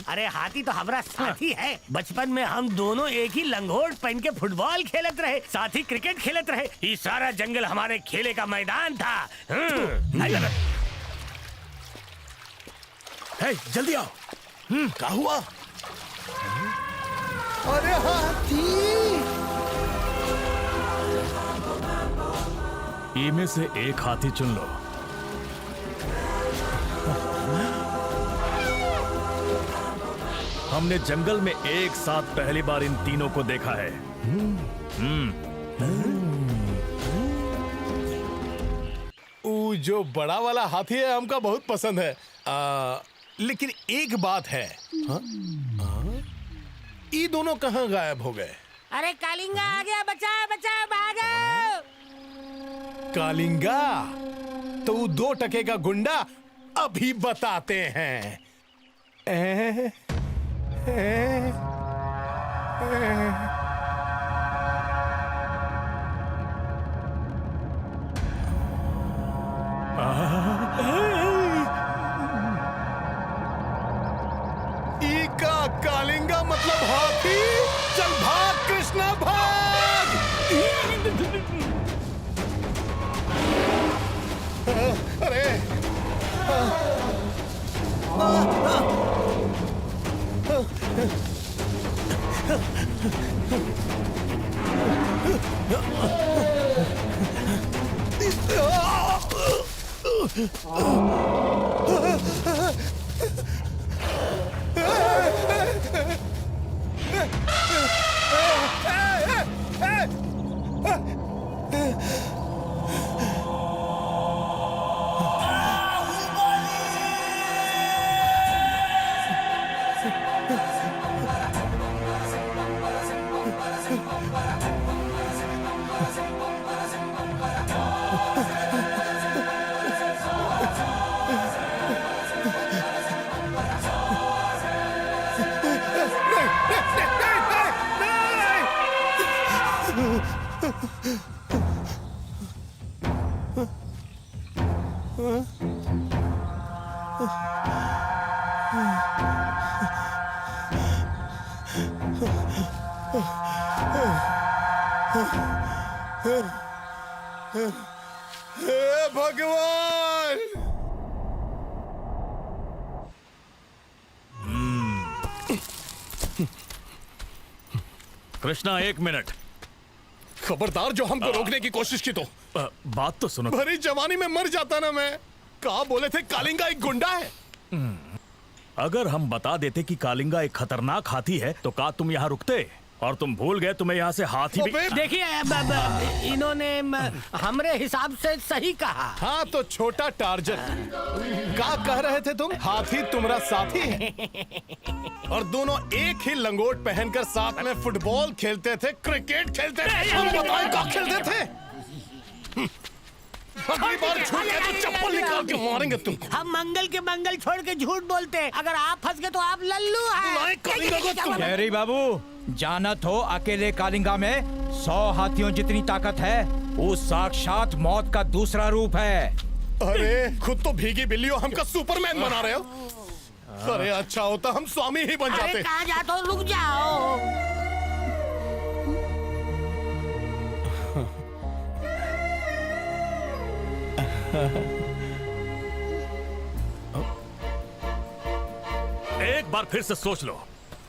अरे हाथी तो हमारा साथी है। बचपन में हम दोनों एक ही लंगोट पहन के फुटबॉल खेलत रहे, साथ ही क्रिकेट खेलत रहे। ये सारा जंगल हमारे खेले का मैदान था। हे, जल्दी आओ। क्या हुआ? अरे हाथी! इनमें से एक हाथी चुन लो। हमने जंगल में एक साथ पहली बार इन तीनों को देखा है। जो बड़ा वाला हाथी है हमका बहुत पसंद है। लेकिन एक बात है, ये दोनों कहाँ गायब हो गए? अरे कालिंगा आ गया, बचाओ बचाओ भागो। कालिंगा? तो वो 2 टके का गुंडा अभी बताते हैं। हे भगवान! कृष्णा, 1 मिनट। खबरदार जो हमको रोकने की कोशिश की तो बात तो सुनो। भरी जवानी में मर जाता ना मैं। कहा बोले थे कालिंगा एक गुंडा है। अगर हम बता देते कि कालिंगा एक खतरनाक हाथी है तो का तुम यहाँ रुकते? और तुम भूल गए तुम्हें यहाँ से हाथी भी... देखिए इन्होंने हमरे हिसाब से सही कहा। हाँ तो छोटा टार्जन, क्या कह रहे थे तुम? हाथी तुम्हारा साथी है और दोनों एक ही लंगोट पहनकर साथ में फुटबॉल खेलते थे, क्रिकेट खेलते थे। हम बताएं क्या खेलते थे? अगली बार छूट गए तो चप्पल निकाल के मारेंगे तुमको। हम मंगल के मंगल छोड़ के झूठ बोलते हैं। अगर आप फंस गए तो आप लल्लू हैं। गहरी बाबू, जानत हो अकेले कालिंगा में 100 हाथियों जितनी ताकत है। वो साक्षात मौत का दूसरा रूप है। अरे खुद तो भीगी बिल्ली हो, हमका सुपरमैन बना रहे हो। अरे अच्छा होता हम स्वामी ही बन जाते। कहाँ जाते हो? रुक जाओ। एक बार फिर से सोच लो।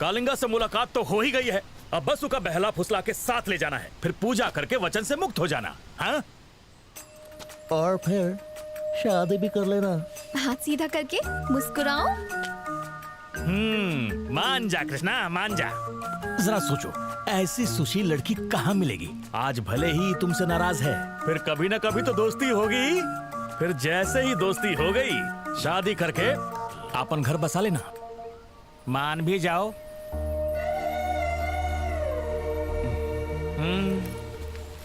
कालिंगा से मुलाकात तो हो ही गई है, अब बस उसका बहला फुसला के साथ ले जाना है, फिर पूजा करके वचन से मुक्त हो जाना। हाँ? और फिर शादी भी कर लेना। हाथ सीधा करके मुस्कुराओ। मान जा कृष्णा, मान जा। जरा सोचो, ऐसी सुशील लड़की कहाँ मिलेगी? आज भले ही तुमसे नाराज है, फिर कभी ना कभी तो दोस्ती होगी। फिर जैसे ही दोस्ती हो गई, शादी करके अपन घर बसा लेना। मान भी जाओ।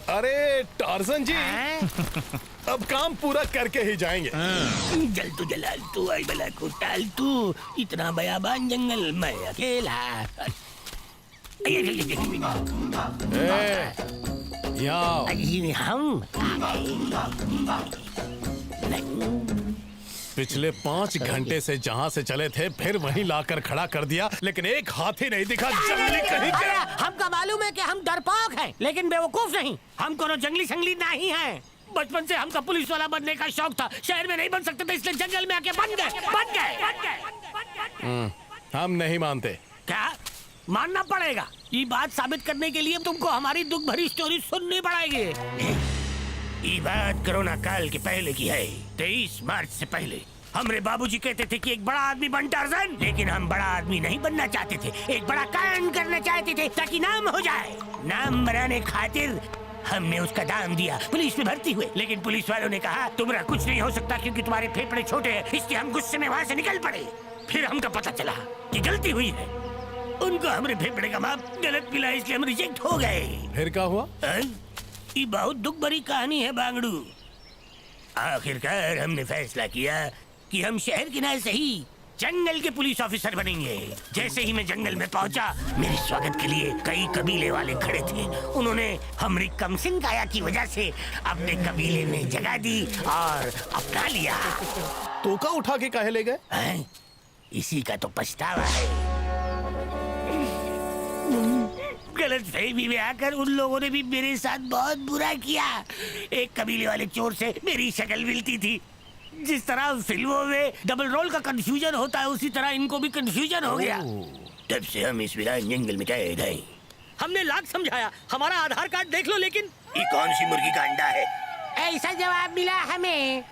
अरे टार्जन जी, अब काम पूरा करके ही जाएंगे। जल तू जलाल तू आई बला को टाल तू, इतना बयाबान जंगल मैं अकेला। हम पिछले 5 घंटे से जहाँ से चले थे फिर वहीं लाकर खड़ा कर दिया, लेकिन एक हाथी नहीं दिखा। जंगली कहीं गया। हमका मालूम है कि हम डरपोक हैं, लेकिन बेवकूफ नहीं। हम कोनो जंगली संगली नहीं हैं। बचपन से हमका पुलिस वाला बनने का शौक था। शहर में नहीं बन सकते थे, इसलिए जंगल में आके बन गए। हम नहीं मानते। क्या मानना पड़ेगा? ये बात साबित करने के लिए तुमको हमारी दुख भरी स्टोरी सुननी पड़ेगी। ये बात कोरोना काल के पहले की है। 23 मार्च से पहले हमारे बाबूजी कहते थे कि एक बड़ा आदमी बन टार्जन, लेकिन हम बड़ा आदमी नहीं बनना चाहते थे, एक बड़ा कांड करना चाहते थे ताकि नाम हो जाए। नाम बनाने खातिर हमने उसका दाम दिया, पुलिस में भर्ती हुए, लेकिन पुलिस वालों ने कहा तुम्हारा कुछ नहीं हो सकता क्योंकि तुम्हारे फेफड़े छोटे हैं, इसलिए हम गुस्से में वहाँ से निकल पड़े। फिर हमको पता चला कि गलती हुई है, उनको हमारे फेफड़े का माप गलत मिला, इसलिए हम रिजेक्ट हो गए। फिर क्या हुआ? ये बहुत दुख भरी कहानी है बांगड़ू। आखिरकार हमने फैसला किया कि हम शहर के ना सही जंगल के पुलिस ऑफिसर बनेंगे। जैसे ही मैं जंगल में पहुंचा, मेरे स्वागत के लिए कई कबीले वाले खड़े थे। उन्होंने हमारी कमसिन काया की वजह से अपने कबीले में जगह दी और अपना लिया। तोका उठा के काहे ले गए? इसी का तो पछतावा है। गलत फहमी में आकर उन लोगों ने भी मेरे साथ बहुत बुरा किया। एक कबीले वाले चोर से मेरी शक्ल मिलती थी। जिस तरह फिल्मों में डबल रोल का कंफ्यूजन होता है, उसी तरह इनको भी कंफ्यूजन हो गया। तब से हम इस वीरान जंगल में कैद हैं। हमने लाख समझाया, हमारा आधार कार्ड देख लो, लेकिन ये कौन सी मुर्गी का अंडा है? ऐसा जवाब मिला हमें।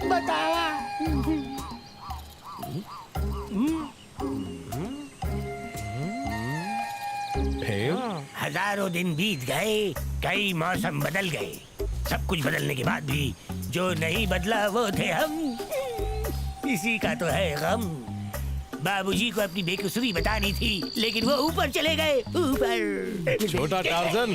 बताया। हजारों दिन बीत गए, कई मौसम बदल गए, सब कुछ बदलने के बाद भी जो नहीं बदला वो थे हम। इसी का तो है गम। बाबूजी को अपनी बेकसूरी बतानी थी, लेकिन वो ऊपर चले गए, ऊपर। छोटा टार्जन,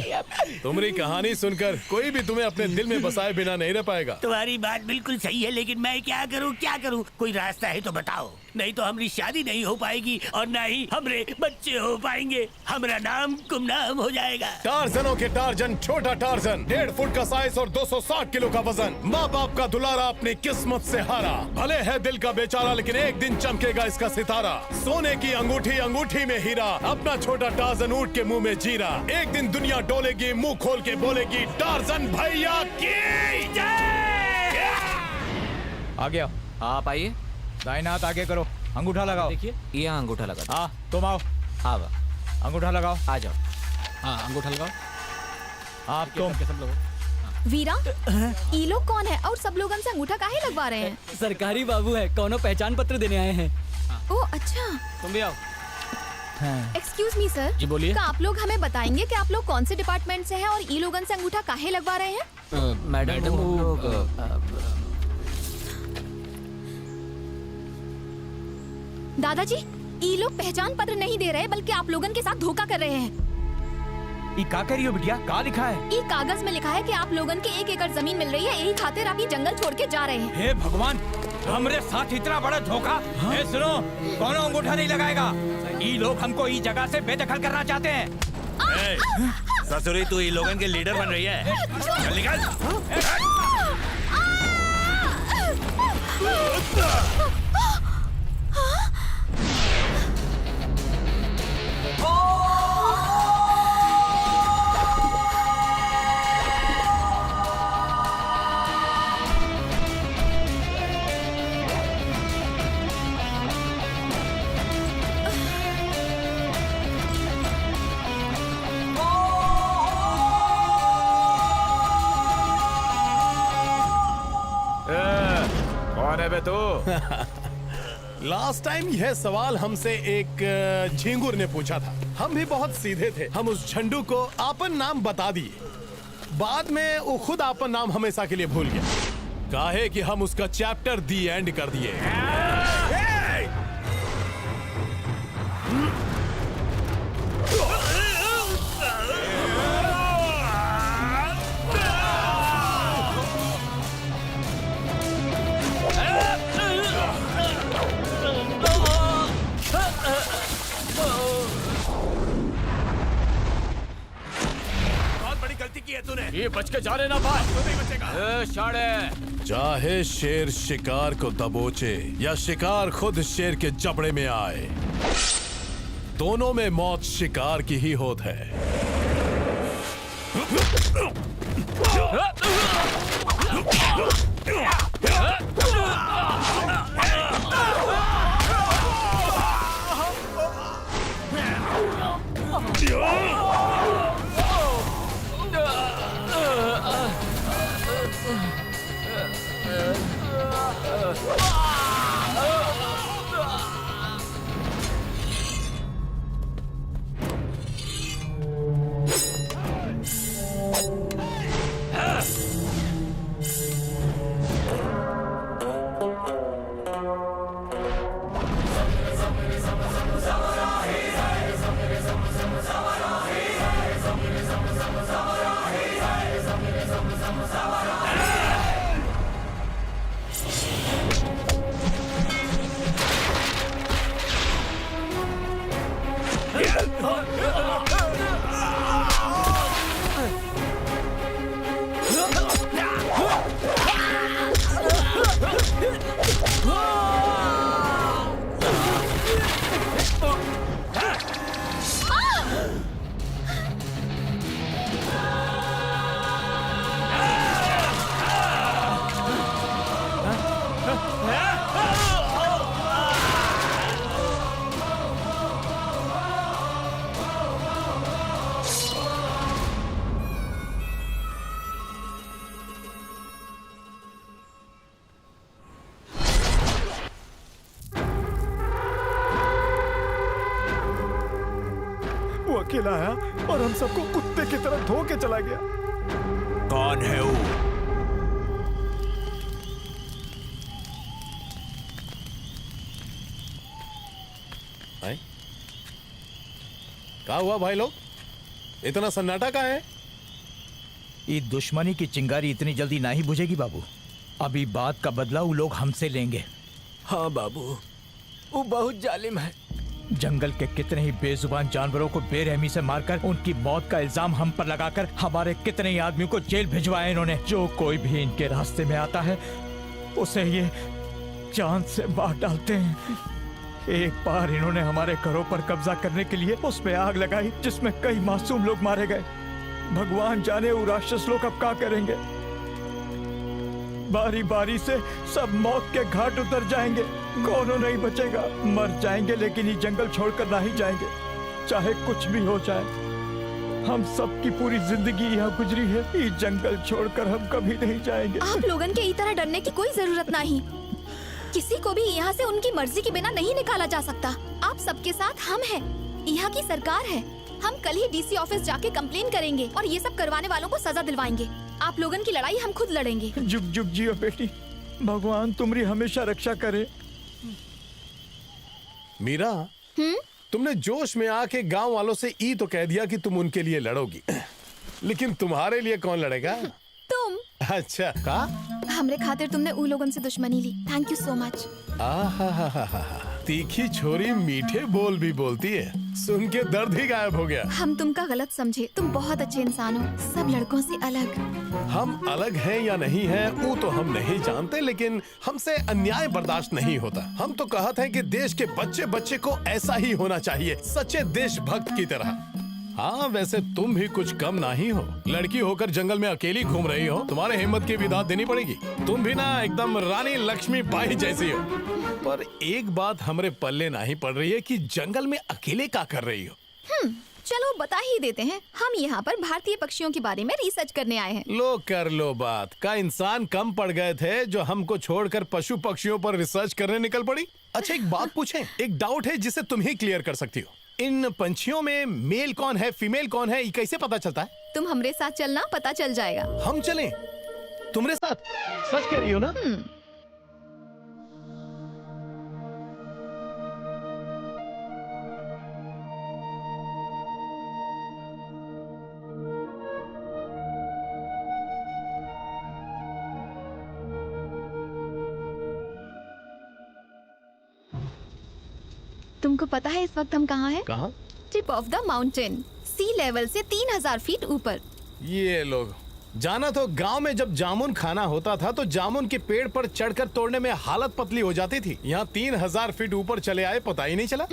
तुम्हारी कहानी सुनकर कोई भी तुम्हें अपने दिल में बसाए बिना नहीं रह पाएगा। तुम्हारी बात बिल्कुल सही है, लेकिन मैं क्या करूं, क्या करूं? कोई रास्ता है तो बताओ, नहीं तो हमारी शादी नहीं हो पाएगी और ना ही हमरे बच्चे हो पाएंगे। हमारा नाम गुमनाम हो जाएगा। टार्जनों के टार्जन छोटा टार्जन, 1.5 फुट का साइज और 260 किलो का वजन। माँ बाप का दुलारा अपनी किस्मत से हारा। भले है दिल का बेचारा, लेकिन एक दिन चमकेगा इसका सितारा। सोने की अंगूठी, अंगूठी में हीरा, अपना छोटा टार्जन ऊँट के मुंह में जीरा। एक दिन दुनिया डोलेगी, मुंह खोल के बोलेगी, टार्जन भैया की जय। आ गया। आप आइए। दाहिना हाथ आगे करो, अंगूठा लगाओ। देखिए, यहाँ अंगूठा लगा। हाँ, तुम आओ। हाँ, अंगूठा लगाओ। आ जाओ। हाँ, अंगूठा लगाओ। आप तुम सब लोग। वीरा, ये लोग कौन है और सब लोग हमसे अंगूठा काहे लगवा रहे हैं? सरकारी बाबू है, कौनो पहचान पत्र देने आए हैं। ओह अच्छा। तुम भी आओ। Excuse me sir. जी बोलिए। क्या आप लोग हमें बताएंगे कि आप लोग कौन से डिपार्टमेंट से हैं और ई लोगन से अंगूठा काहे लगवा रहे हैं? मैडम, दादाजी, ये लोग पहचान पत्र नहीं दे रहे, बल्कि आप लोगन के साथ धोखा कर रहे हैं। ये क्या कर रही हो बिटिया? क्या लिखा है? ये कागज में लिखा है कि आप लोगन के 1 एकड़ जमीन मिल रही है, यही खातिर आप ये जंगल छोड़ के जा रहे हैं। हे भगवान, हमरे साथ इतना बड़ा धोखा। हे सुनो, कौन अंगूठा नहीं लगाएगा? ये लोग हमको इस जगह से बेदखल करना चाहते हैं। ससुरी, तू ये लोगन के लीडर बन रही है। चल निकल। कौन है बे तू? लास्ट टाइम यह सवाल हमसे एक झिंगुर ने पूछा था। हम भी बहुत सीधे थे, हम उस झंडू को आपन नाम बता दिए। बाद में वो खुद आपन नाम हमेशा के लिए भूल गया। काहे कि हम उसका चैप्टर दी एंड कर दिए। ये बच के जाने ना पाए तो नहीं बचेगा। शाड़े, चाहे शेर शिकार को दबोचे या शिकार खुद शेर के जबड़े में आए, दोनों में मौत शिकार की ही होत है। वो अकेला आया और हम सबको कुत्ते की तरह धो के चला गया। कौन है वो? क्या हुआ भाई लोग, इतना सन्नाटा का है? ये दुश्मनी की चिंगारी इतनी जल्दी नहीं बुझेगी बाबू। अभी बात का बदला वो लोग हमसे लेंगे। हाँ बाबू, वो बहुत जालिम है। जंगल के कितने ही बेजुबान जानवरों को बेरहमी से मारकर उनकी मौत का इल्जाम हम पर लगाकर हमारे कितने ही आदमियों को जेल भिजवाया इन्होंने। जो कोई भी इनके रास्ते में आता है उसे ये जान से मार डालते हैं। एक बार इन्होंने हमारे घरों पर कब्जा करने के लिए उसमें आग लगाई जिसमें कई मासूम लोग मारे गए। भगवान जाने वो राक्षस लोग अब क्या करेंगे। बारी बारी से सब मौत के घाट उतर जाएंगे, कौनों नहीं बचेगा। मर जाएंगे लेकिन ये जंगल छोड़कर नहीं जाएंगे, चाहे कुछ भी हो जाए। हम सब की पूरी जिंदगी यहाँ गुजरी है, ये जंगल छोड़कर हम कभी नहीं जाएंगे। आप लोगन के इस तरह डरने की कोई जरूरत नहीं। किसी को भी यहाँ से उनकी मर्जी के बिना नहीं निकाला जा सकता। आप सबके साथ हम हैं, यहाँ की सरकार है। हम कल ही डीसी ऑफिस जाके कंप्लेन करेंगे और ये सब करवाने वालों को सजा दिलवाएंगे। आप लोगन की लड़ाई हम खुद लड़ेंगे। जुग जुग जियो बेटी, भगवान तुम्हारी हमेशा रक्षा करे। मीरा, तुमने जोश में आके गांव वालों से ई तो कह दिया कि तुम उनके लिए लड़ोगी, लेकिन तुम्हारे लिए कौन लड़ेगा? तुम। अच्छा, का? हमरे खातिर तुमने उ लोगन से दुश्मनी ली। Thank you so much. तीखी छोरी मीठे बोल भी बोलती है, सुन के दर्द ही गायब हो गया। हम तुमका गलत समझे, तुम बहुत अच्छे इंसान हो, सब लड़कों से अलग। हम अलग हैं या नहीं हैं वो तो हम नहीं जानते, लेकिन हमसे अन्याय बर्दाश्त नहीं होता। हम तो कहते हैं कि देश के बच्चे बच्चे को ऐसा ही होना चाहिए, सच्चे देशभक्त की तरह। हाँ, वैसे तुम भी कुछ कम नहीं हो। लड़की होकर जंगल में अकेली घूम रही हो, तुम्हारे हिम्मत की भी दाद देनी पड़ेगी। तुम भी ना एकदम रानी लक्ष्मी बाई जैसी हो। पर एक बात हमरे पल्ले नहीं पड़ रही है कि जंगल में अकेले क्या कर रही हो? चलो बता ही देते हैं। हम यहाँ पर भारतीय पक्षियों के बारे में रिसर्च करने आए हैं। लो कर लो बात। का इंसान कम पड़ गए थे जो हमको छोड़कर पशु पक्षियों पर रिसर्च करने निकल पड़ी? अच्छा, एक बात पूछें, एक डाउट है जिसे तुम ही क्लियर कर सकती हो। इन पंछियों में मेल कौन है, फीमेल कौन है, ये कैसे पता चलता है? तुम हमरे साथ चलना, पता चल जाएगा। हम चलें? तुम्हारे साथ? सच कह रही हो ना? तुमको पता है इस वक्त हम कहाँ हैं? कहाँ? Tip of the mountain, sea level से 3000 फीट ऊपर। ये लोग जाना तो गांव में जब जामुन खाना होता था तो जामुन के पेड़ पर चढ़कर तोड़ने में हालत पतली हो जाती थी। यहाँ 3000 फीट ऊपर चले आए, पता ही नहीं चला।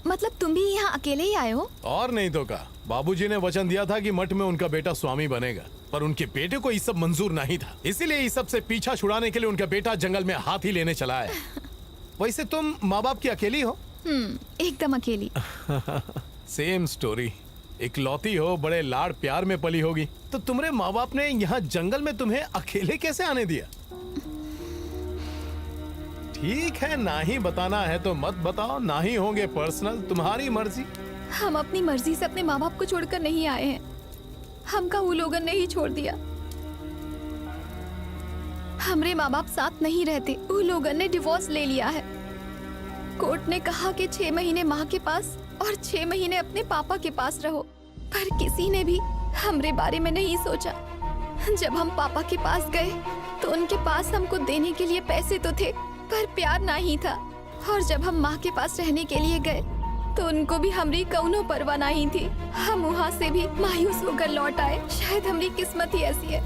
मतलब तुम भी यहाँ अकेले ही आए हो? और नहीं तो का, बाबूजी ने वचन दिया था कि मठ में उनका बेटा स्वामी बनेगा, पर उनके बेटे को ये सब मंजूर नहीं था। इसीलिए इस सब से पीछा छुड़ाने के लिए उनका बेटा जंगल में हाथी लेने चला है। वैसे तुम माँ बाप की अकेली हो? एकदम अकेली। Same story. इकलौती हो, बड़े लाड़ प्यार में पली होगी, तो तुम्हारे माँ बाप ने यहाँ जंगल में तुम्हें अकेले कैसे आने दिया? ठीक है, ना ही बताना है तो मत बताओ, ना ही होंगे पर्सनल, तुम्हारी मर्जी। हम अपनी मर्जी से अपने माँ बाप को छोड़कर नहीं आए हैं। हमका वो लोगन ने ही छोड़ दिया। हमरे माँ बाप साथ नहीं रहते, वो लोगन ने डिवोर्स ले लिया है। कोर्ट ने कहा कि 6 महीने माँ के पास और 6 महीने अपने पापा के पास रहो, पर किसी ने भी हमरे बारे में नहीं सोचा। जब हम पापा के पास गए तो उनके पास हमको देने के लिए पैसे तो थे, पर प्यार नहीं था। और जब हम माँ के पास रहने के लिए गए तो उनको भी हमरी कौनो परवाह नहीं थी। हम वहाँ से भी मायूस होकर लौट आए। शायद हमरी किस्मत ही ऐसी है।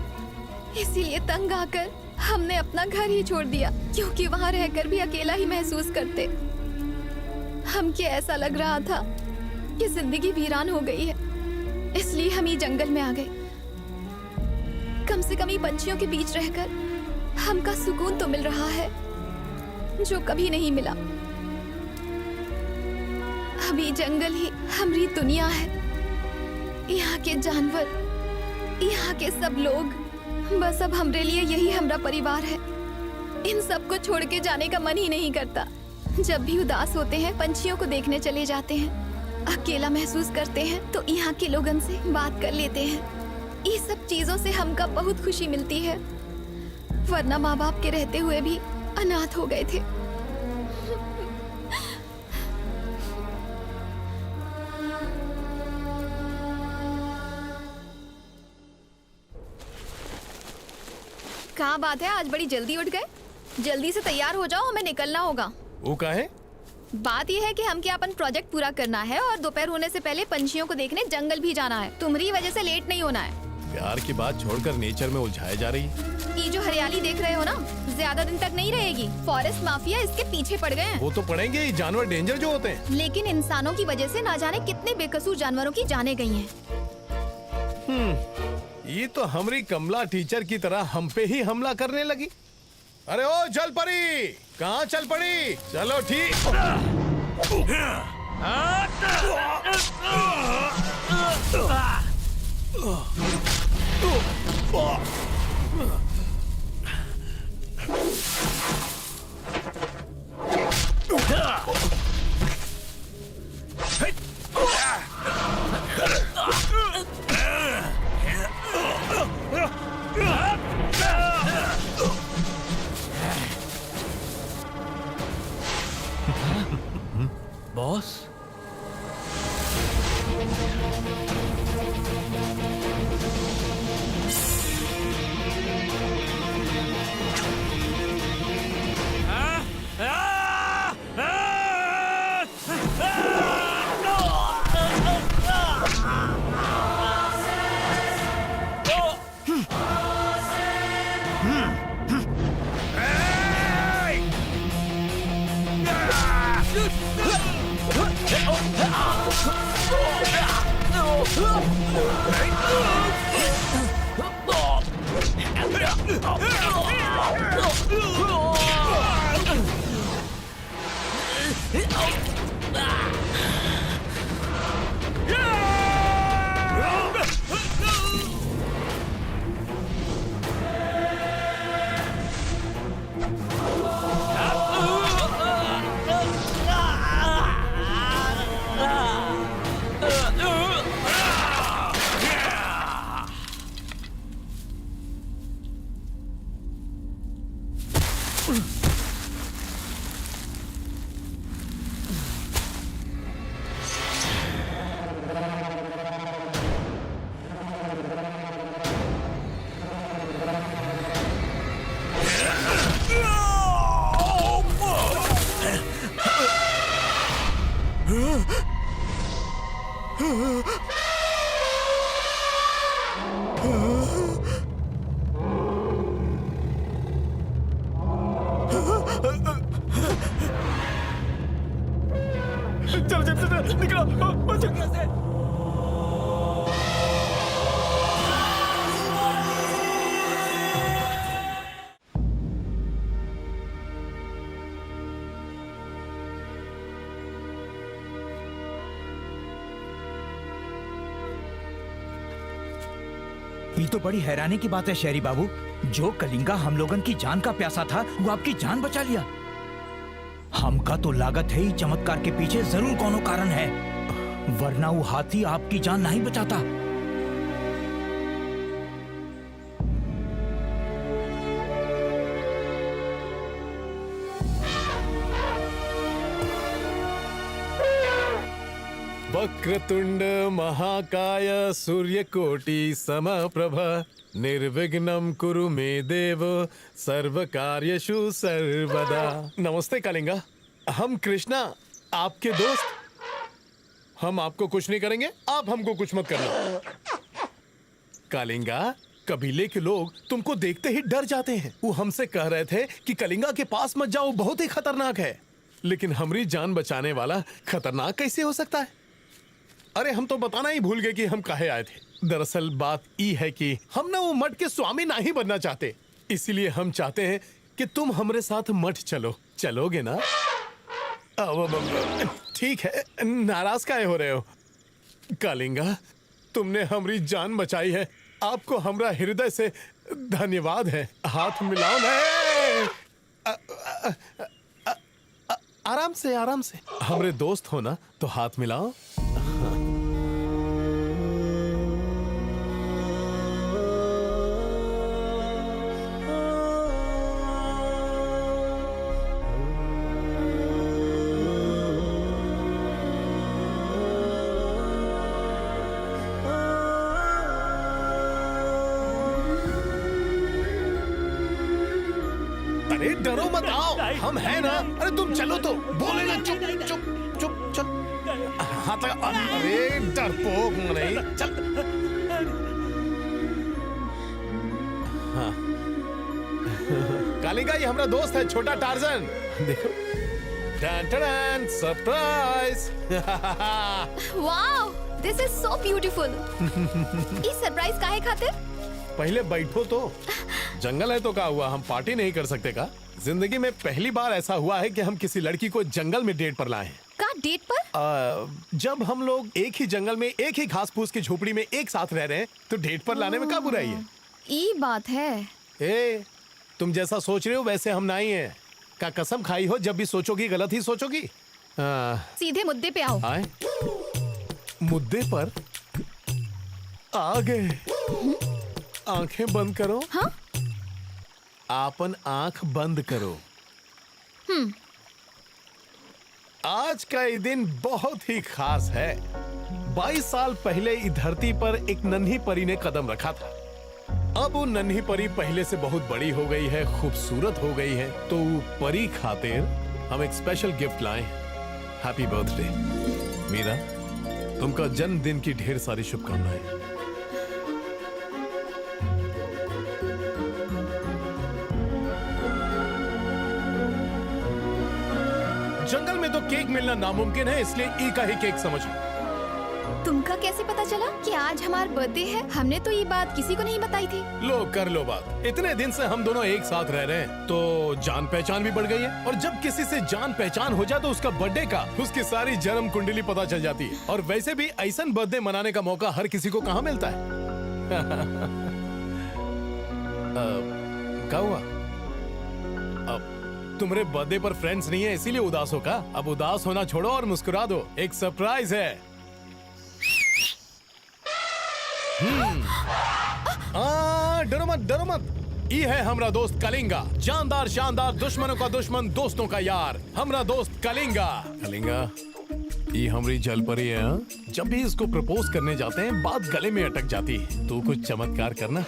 इसीलिए तंग आकर हमने अपना घर ही छोड़ दिया, क्योंकि वहाँ रहकर भी अकेला ही महसूस करते। हमके ऐसा लग रहा था कि जिंदगी वीरान हो गई है, इसलिए हम ये जंगल में आ गए। कम से कम ये पंछियों के बीच रहकर हमका सुकून तो मिल रहा है जो कभी नहीं मिला। अभी जंगल ही हमारी दुनिया है। यहाँ के जानवर, यहाँ के सब लोग, बस अब हमरे लिए यही हमारा परिवार है। इन सब को छोड़ के जाने का मन ही नहीं करता। जब भी उदास होते हैं पंछियों को देखने चले जाते हैं। अकेला महसूस करते हैं तो यहाँ के लोगन से बात कर लेते हैं। ये सब चीजों से हमका बहुत खुशी मिलती है, वरना माँ बाप के रहते हुए भी अनाथ हो गए थे। क्या बात है, आज बड़ी जल्दी उठ गए? जल्दी से तैयार हो जाओ, हमें निकलना होगा। वो का है? बात यह है कि हम क्या अपन प्रोजेक्ट पूरा करना है और दोपहर होने से पहले पंछियों को देखने जंगल भी जाना है। तुम्हारी वजह से लेट नहीं होना है। प्यार की बात छोड़कर नेचर में उलझाए जा रही है। ये जो हरियाली देख रहे हो ना, ज्यादा दिन तक नहीं रहेगी। फॉरेस्ट माफिया इसके पीछे पड़ गए हैं। वो तो पड़ेंगे ही, जानवर डेंजर जो होते हैं। लेकिन इंसानों की वजह से ना जाने कितने बेकसूर जानवरों की जाने गई हैं। ये तो हमारी कमला टीचर की तरह हम पे ही हमला करने लगी। अरे ओ जल परी, कहाँ चल पड़ी? चलो ठीक। बॉस, चलो निकलो, जल्दी से। ये तो बड़ी हैरानी की बात है शहरी बाबू, जो कलिंगा हम लोगन की जान का प्यासा था वो आपकी जान बचा लिया। हमका तो लागत है ही चमत्कार के पीछे जरूर कोनो कारण है, वरना वो हाथी आपकी जान नहीं बचाता। वक्रतुंड महाकाय सूर्यकोटि समप्रभ निर्विघ्नं कुरु मे देव सर्वकार्येषु सर्वदा। नमस्ते कलिंगा, हम कृष्णा आपके दोस्त। हम आपको कुछ नहीं करेंगे, आप हमको कुछ मत करना। कलिंगा, कबीले के लोग तुमको देखते ही डर जाते हैं। वो हमसे कह रहे थे कि कलिंगा के पास मत जाओ, बहुत ही खतरनाक है। लेकिन हमारी जान बचाने वाला खतरनाक कैसे हो सकता है? अरे हम तो बताना ही भूल गए कि हम काहे आए थे। दरअसल बात ये है कि हम ना वो मठ के स्वामी नहीं बनना चाहते, इसीलिए हम चाहते हैं कि तुम हमारे साथ मठ चलो। चलोगे ना? ठीक है, नाराज काहे हो रहे हो? कलिंगा, तुमने हमारी जान बचाई है, आपको हमारा हृदय से धन्यवाद है। हाथ मिलाओ ना। आराम से, आराम से। हमारे दोस्त हो ना, तो हाथ मिलाओ। अरे डरो मत, आओ, हम हैं ना। अरे तुम चलो तो, बोले ना चुप चुप चुप चल। हाथ लगा। अरे डरपोक नहीं, चल। हाँ। कालिंगा, ये हमारा दोस्त है, छोटा टार्जन। देखो, surprise. Wow, this is so beautiful. ये सरप्राइज काहे खातिर? पहले बैठो तो। जंगल है तो क्या हुआ, हम पार्टी नहीं कर सकते का? जिंदगी में पहली बार ऐसा हुआ है कि हम किसी लड़की को जंगल में डेट पर लाए हैं। का डेट पर? जब हम लोग एक ही जंगल में एक ही घास फूस की झोपड़ी में एक साथ रह रहे हैं तो डेट पर लाने में क्या बुराई है? ये बात है। ए, तुम जैसा सोच रहे हो वैसे हम नहीं हैं। का कसम खाई हो, जब भी सोचोगी गलत ही सोचोगी। सीधे मुद्दे पे आओ। आए? मुद्दे पर आ गए। आंखें बंद करो। हाँ? आपन आंख बंद करो। आज का ये दिन बहुत ही खास है। 22 साल पहले इस धरती पर एक नन्ही परी ने कदम रखा था। अब वो नन्ही परी पहले से बहुत बड़ी हो गई है, खूबसूरत हो गई है। तो वो परी खातिर हम एक स्पेशल गिफ्ट लाए हैं। हैप्पी बर्थडे मीरा, तुमका जन्मदिन की ढेर सारी शुभकामनाएं। जंगल में तो केक मिलना नामुमकिन है, इसलिए ई का ही केक समझो। तुमका कैसे पता चला कि आज हमारा बर्थडे है? हमने तो ये बात किसी को नहीं बताई थी। लो कर लो बात। इतने दिन से हम दोनों एक साथ रह रहे हैं तो जान पहचान भी बढ़ गई है। और जब किसी से जान पहचान हो जाए तो उसका बर्थडे का, उसकी सारी जन्म कुंडली पता चल जाती है। और वैसे भी ऐसा बर्थडे मनाने का मौका हर किसी को कहाँ मिलता है। क्या हुआ? तुम्हारे बर्थडे पर फ्रेंड्स नहीं है इसीलिए उदास हो का? अब उदास होना छोड़ो और मुस्कुरा दो, एक सरप्राइज है। डरो मत, डरो मत। ये है हमरा दोस्त कलिंगा, जानदार शानदार, दुश्मनों का दुश्मन, दोस्तों का यार, हमरा दोस्त कलिंगा। कलिंगा, ये हमारी जल परी है। हाँ? जब भी इसको प्रपोज करने जाते हैं बात गले में अटक जाती है। तू कुछ चमत्कार करना।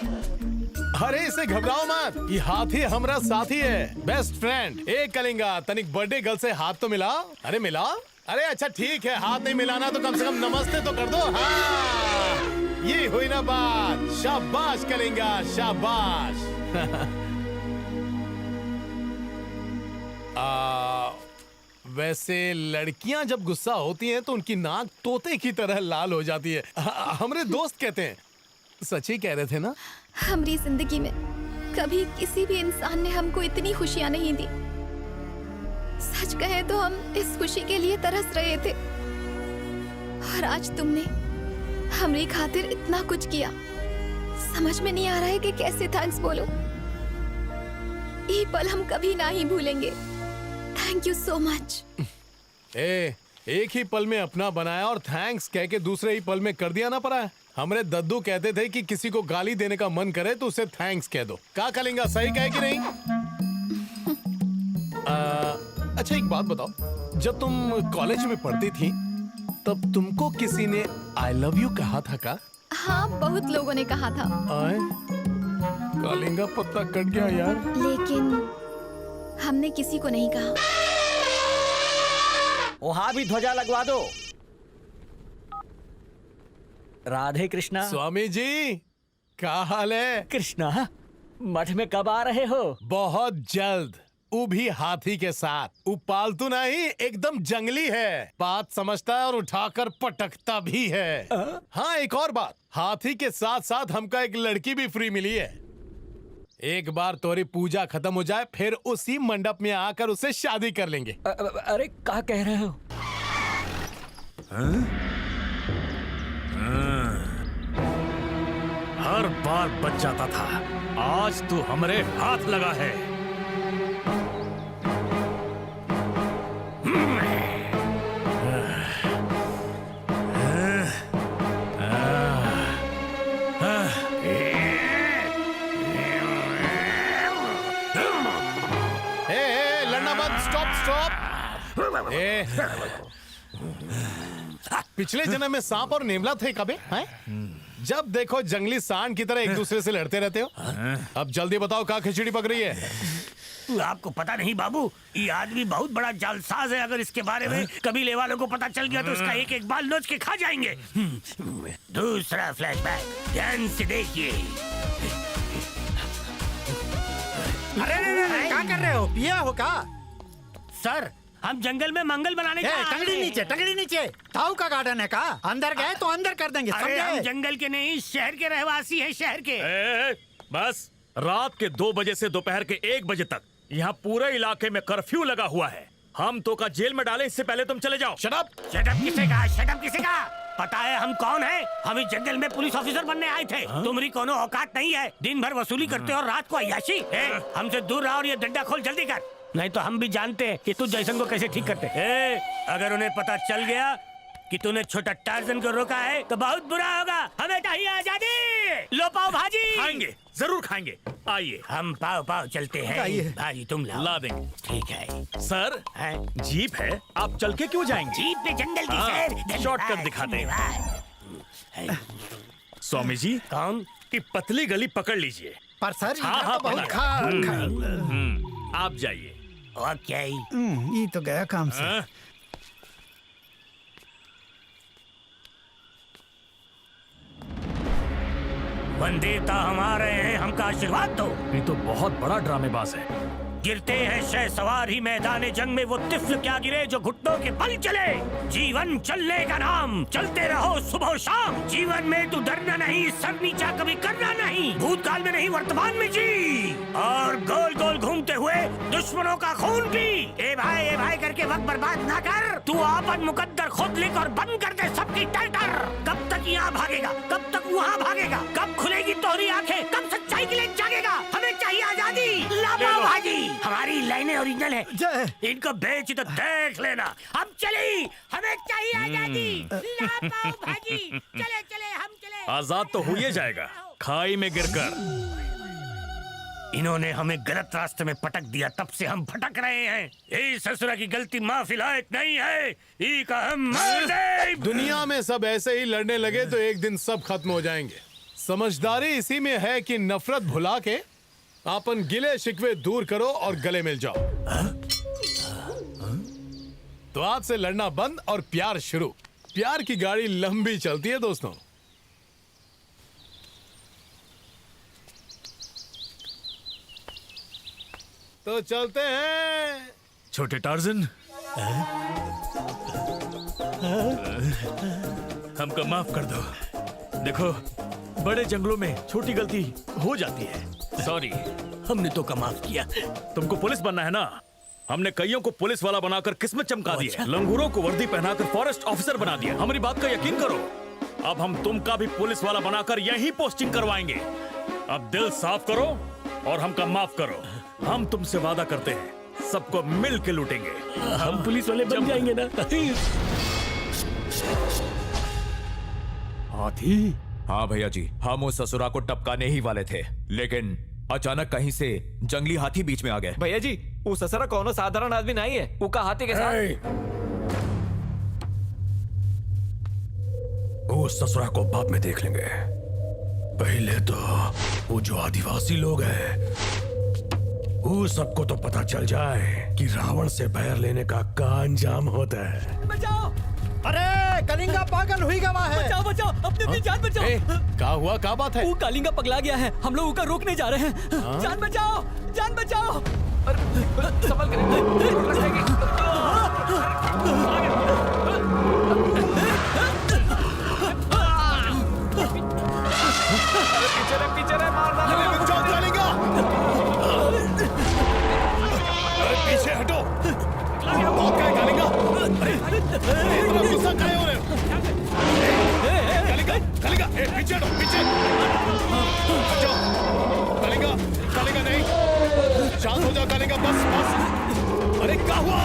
अरे इसे घबराओ मत, ये हाथी हमरा साथी है, बेस्ट फ्रेंड। ए कलिंगा, तनिक बर्थडे गर्ल से हाथ तो मिला। अरे मिला? अरे अच्छा ठीक है, हाथ नहीं मिलाना तो कम से कम नमस्ते तो कर दो। हाँ, ये हुई ना बात। शाबाश कलिंगा, शाबाश। वैसे लड़कियां जब गुस्सा होती हैं तो उनकी नाक तोते की तरह लाल हो जाती है। हमारे दोस्त कहते हैं। सच ही कह रहे थे ना? हमारी जिंदगी में कभी किसी भी इंसान ने हमको इतनी खुशियां नहीं दी। सच कहे तो हम इस खुशी के लिए तरस रहे थे, और आज तुमने हमारी खातिर इतना कुछ किया। समझ में नहीं आ रहा है कि कैसे थैंक्स बोलो। ये पल हम कभी ना ही भूलेंगे। Thank you so much. एक ही पल में अपना बनाया और थैंक्स कह के दूसरे ही पल में कर दिया ना पड़ा। हमारे दद्दू कहते थे कि किसी को गाली देने का मन करे तो उसे थैंक्स कह दो। क्या करेंगा, सही कहे कि नहीं? अच्छा एक बात बताओ, जब तुम कॉलेज में पढ़ती थी तब तुमको किसी ने आई लव यू कहा था का? हाँ, बहुत लोगों ने कहा था। कालिंगा पत्ता कट गया यार। लेकिन हमने किसी को नहीं कहा। वहाँ भी ध्वजा लगवा दो। राधे कृष्णा। स्वामी जी, क्या हाल है? कृष्णा, मठ में कब आ रहे हो? बहुत जल्द। वो भी हाथी के साथ। वो पालतू नहीं, एकदम जंगली है। बात समझता है और उठाकर पटकता भी है। हाँ, एक और बात, हाथी के साथ साथ हमका एक लड़की भी फ्री मिली है। एक बार तोरी पूजा खत्म हो जाए फिर उसी मंडप में आकर उससे शादी कर लेंगे। अरे क्या कह रहे हो? हर बार बच जाता था, आज तू हमारे हाथ लगा है। स्टॉप। ए, पिछले जन्म में सांप और नेमला थे कभी हैं? जब देखो जंगली सांड की तरह एक दूसरे से लड़ते रहते हो। अब जल्दी बताओ कहाँ खिचड़ी पक रही है। आपको पता नहीं बाबू, ये आदमी बहुत बड़ा जालसाज है। अगर इसके बारे में कबीले वालों को पता चल गया तो इसका एक एक बाल नोच के खा जाएंगे। दूसरा फ्लैशबैक, ध्यान से देखिए। अरे क्या कर रहे हो? पिया हो का? सर, हम जंगल में मंगल बनाने का टंगड़ी नीचे ताऊ का गार्डन है का? अंदर गए तो अंदर कर देंगे। अरे हम जंगल के नहीं, शहर के रहवासी हैं, शहर के। बस रात के 2 बजे से दोपहर के 1 बजे तक यहाँ पूरे इलाके में कर्फ्यू लगा हुआ है। हम तो का जेल में डाले, इससे पहले तुम चले जाओ। Shut up. शटअप किसे कहा? शटअप किसे कहा? पता है हम कौन है? हम इस जंगल में पुलिस ऑफिसर बनने आए थे। तुम्हारी कोनो औकात नहीं है। दिन भर वसूली करते हो और रात को अय्याशी। हमसे दूर रहो और ये डंडा खोल जल्दी कर, नहीं तो हम भी जानते हैं कि तू जैसन को कैसे ठीक करते। अगर उन्हें पता चल गया कि तूने छोटा टार्जन को रोका है तो बहुत बुरा होगा। हमें चाहिए आजादी। लो पाव भाजी। खाएंगे, जरूर खाएंगे। आइए, हम पाव पाव चलते हैं। भाजी तुम लाओ। ला देंगे। ठीक है सर, जीप है, आप चल के क्यों जाएंगे? जीप पे जंगल की सैर। शॉर्टकट दिखाते हैं। स्वामी जी, कौन? की पतली गली पकड़ लीजिए। पर सर हाँ, तो बहुत आप जाइए। ओके। ये तो गया काम से। वंदेता हमारे हैं, हमका आशीर्वाद दो। ये तो बहुत बड़ा ड्रामेबाज है। गिरते हैं शह सवार ही मैदान जंग में, वो तिफ्ल क्या गिरे जो घुटनों के बल चले। जीवन चलने का नाम, चलते रहो सुबह शाम। जीवन में तू डरना नहीं, सर नीचा कभी करना नहीं। भूतकाल में नहीं, वर्तमान में जी, और गोल गोल घूमते हुए दुश्मनों का खून पी। ए भाई करके वक्त बर्बाद ना कर। तू आपन मुकद्दर खुद लिख और बंद कर दे सबकी टर्टर। कब तक यहाँ भागेगा? कब तक वहाँ भागेगा? कब खुलेगी तोहरी आंखें? कब सच्चाई के लिए जागेगा? हमें चाहिए आजादी। लाओ भाजी। हमारी लाइनें ओरिजिनल है, इनको बेच तो देख लेना। हम चले, हमें चाहिए आजादी। लाओ भाजी। चले हम चले। आजाद तो हो ही जाएगा, खाई में गिरकर। इन्होंने हमें गलत रास्ते में पटक दिया, तब से हम भटक रहे हैं। ये ससुरा की गलती माफी लायक नहीं है। ई का हम मार दे। दुनिया में सब ऐसे ही लड़ने लगे तो एक दिन सब खत्म हो जाएंगे। समझदारी इसी में है कि नफरत भुला के अपन गिले शिकवे दूर करो और गले मिल जाओ। तो आज से लड़ना बंद और प्यार शुरू। प्यार की गाड़ी लंबी चलती है दोस्तों। तो चलते हैं। छोटे टार्जन, हमको माफ कर दो। देखो, बड़े जंगलों में छोटी गलती हो जाती है। सॉरी, हमने तो का माफ किया। तुमको पुलिस बनना है ना? हमने कईयों को पुलिस वाला बनाकर किस्मत चमका दी है। लंगूरों को वर्दी पहनाकर फॉरेस्ट ऑफिसर बना दिया। हमारी बात का यकीन करो, अब हम तुमका भी पुलिस वाला बनाकर यही पोस्टिंग करवाएंगे। अब दिल साफ करो और हमका माफ करो। हम तुमसे वादा करते हैं, सबको मिल के लूटेंगे। हम पुलिस वाले बन जाएंगे ना? हाथी? हाँ भैया जी, हम उस ससुरा को टपकाने ही वाले थे, लेकिन अचानक कहीं से जंगली हाथी बीच में आ गए। भैया जी, वो ससुरा कौनो साधारण आदमी नहीं है। वो का हाथी के साथ। वो ससुरा को बाद में देख लेंगे। पहले तो वो जो आदिवासी लोग हैं, वो सबको तो पता चल जाए कि रावण से बैर लेने का अंजाम होता है। बचाओ! अरे कलिंगा पागल हुई गवा है। बचाओ, अपनी अपनी जान बचाओ। क्या हुआ? क्या बात है? वो कालिंगा पगला गया है, हम लोग उसका रोकने जा रहे हैं। जान बचाओ, जान बचाओ। संभल पीछे मार डालो। कालिंगा, पीछे हटो। बहुत का है कालिंगा? इतना गुस्सा काहे हो रहे हो? कालिंगा, पीछे हटो, पीछे हटो। कालिंगा नहीं, शांत हो जाओ कालिंगा, बस। अरे क्या हुआ?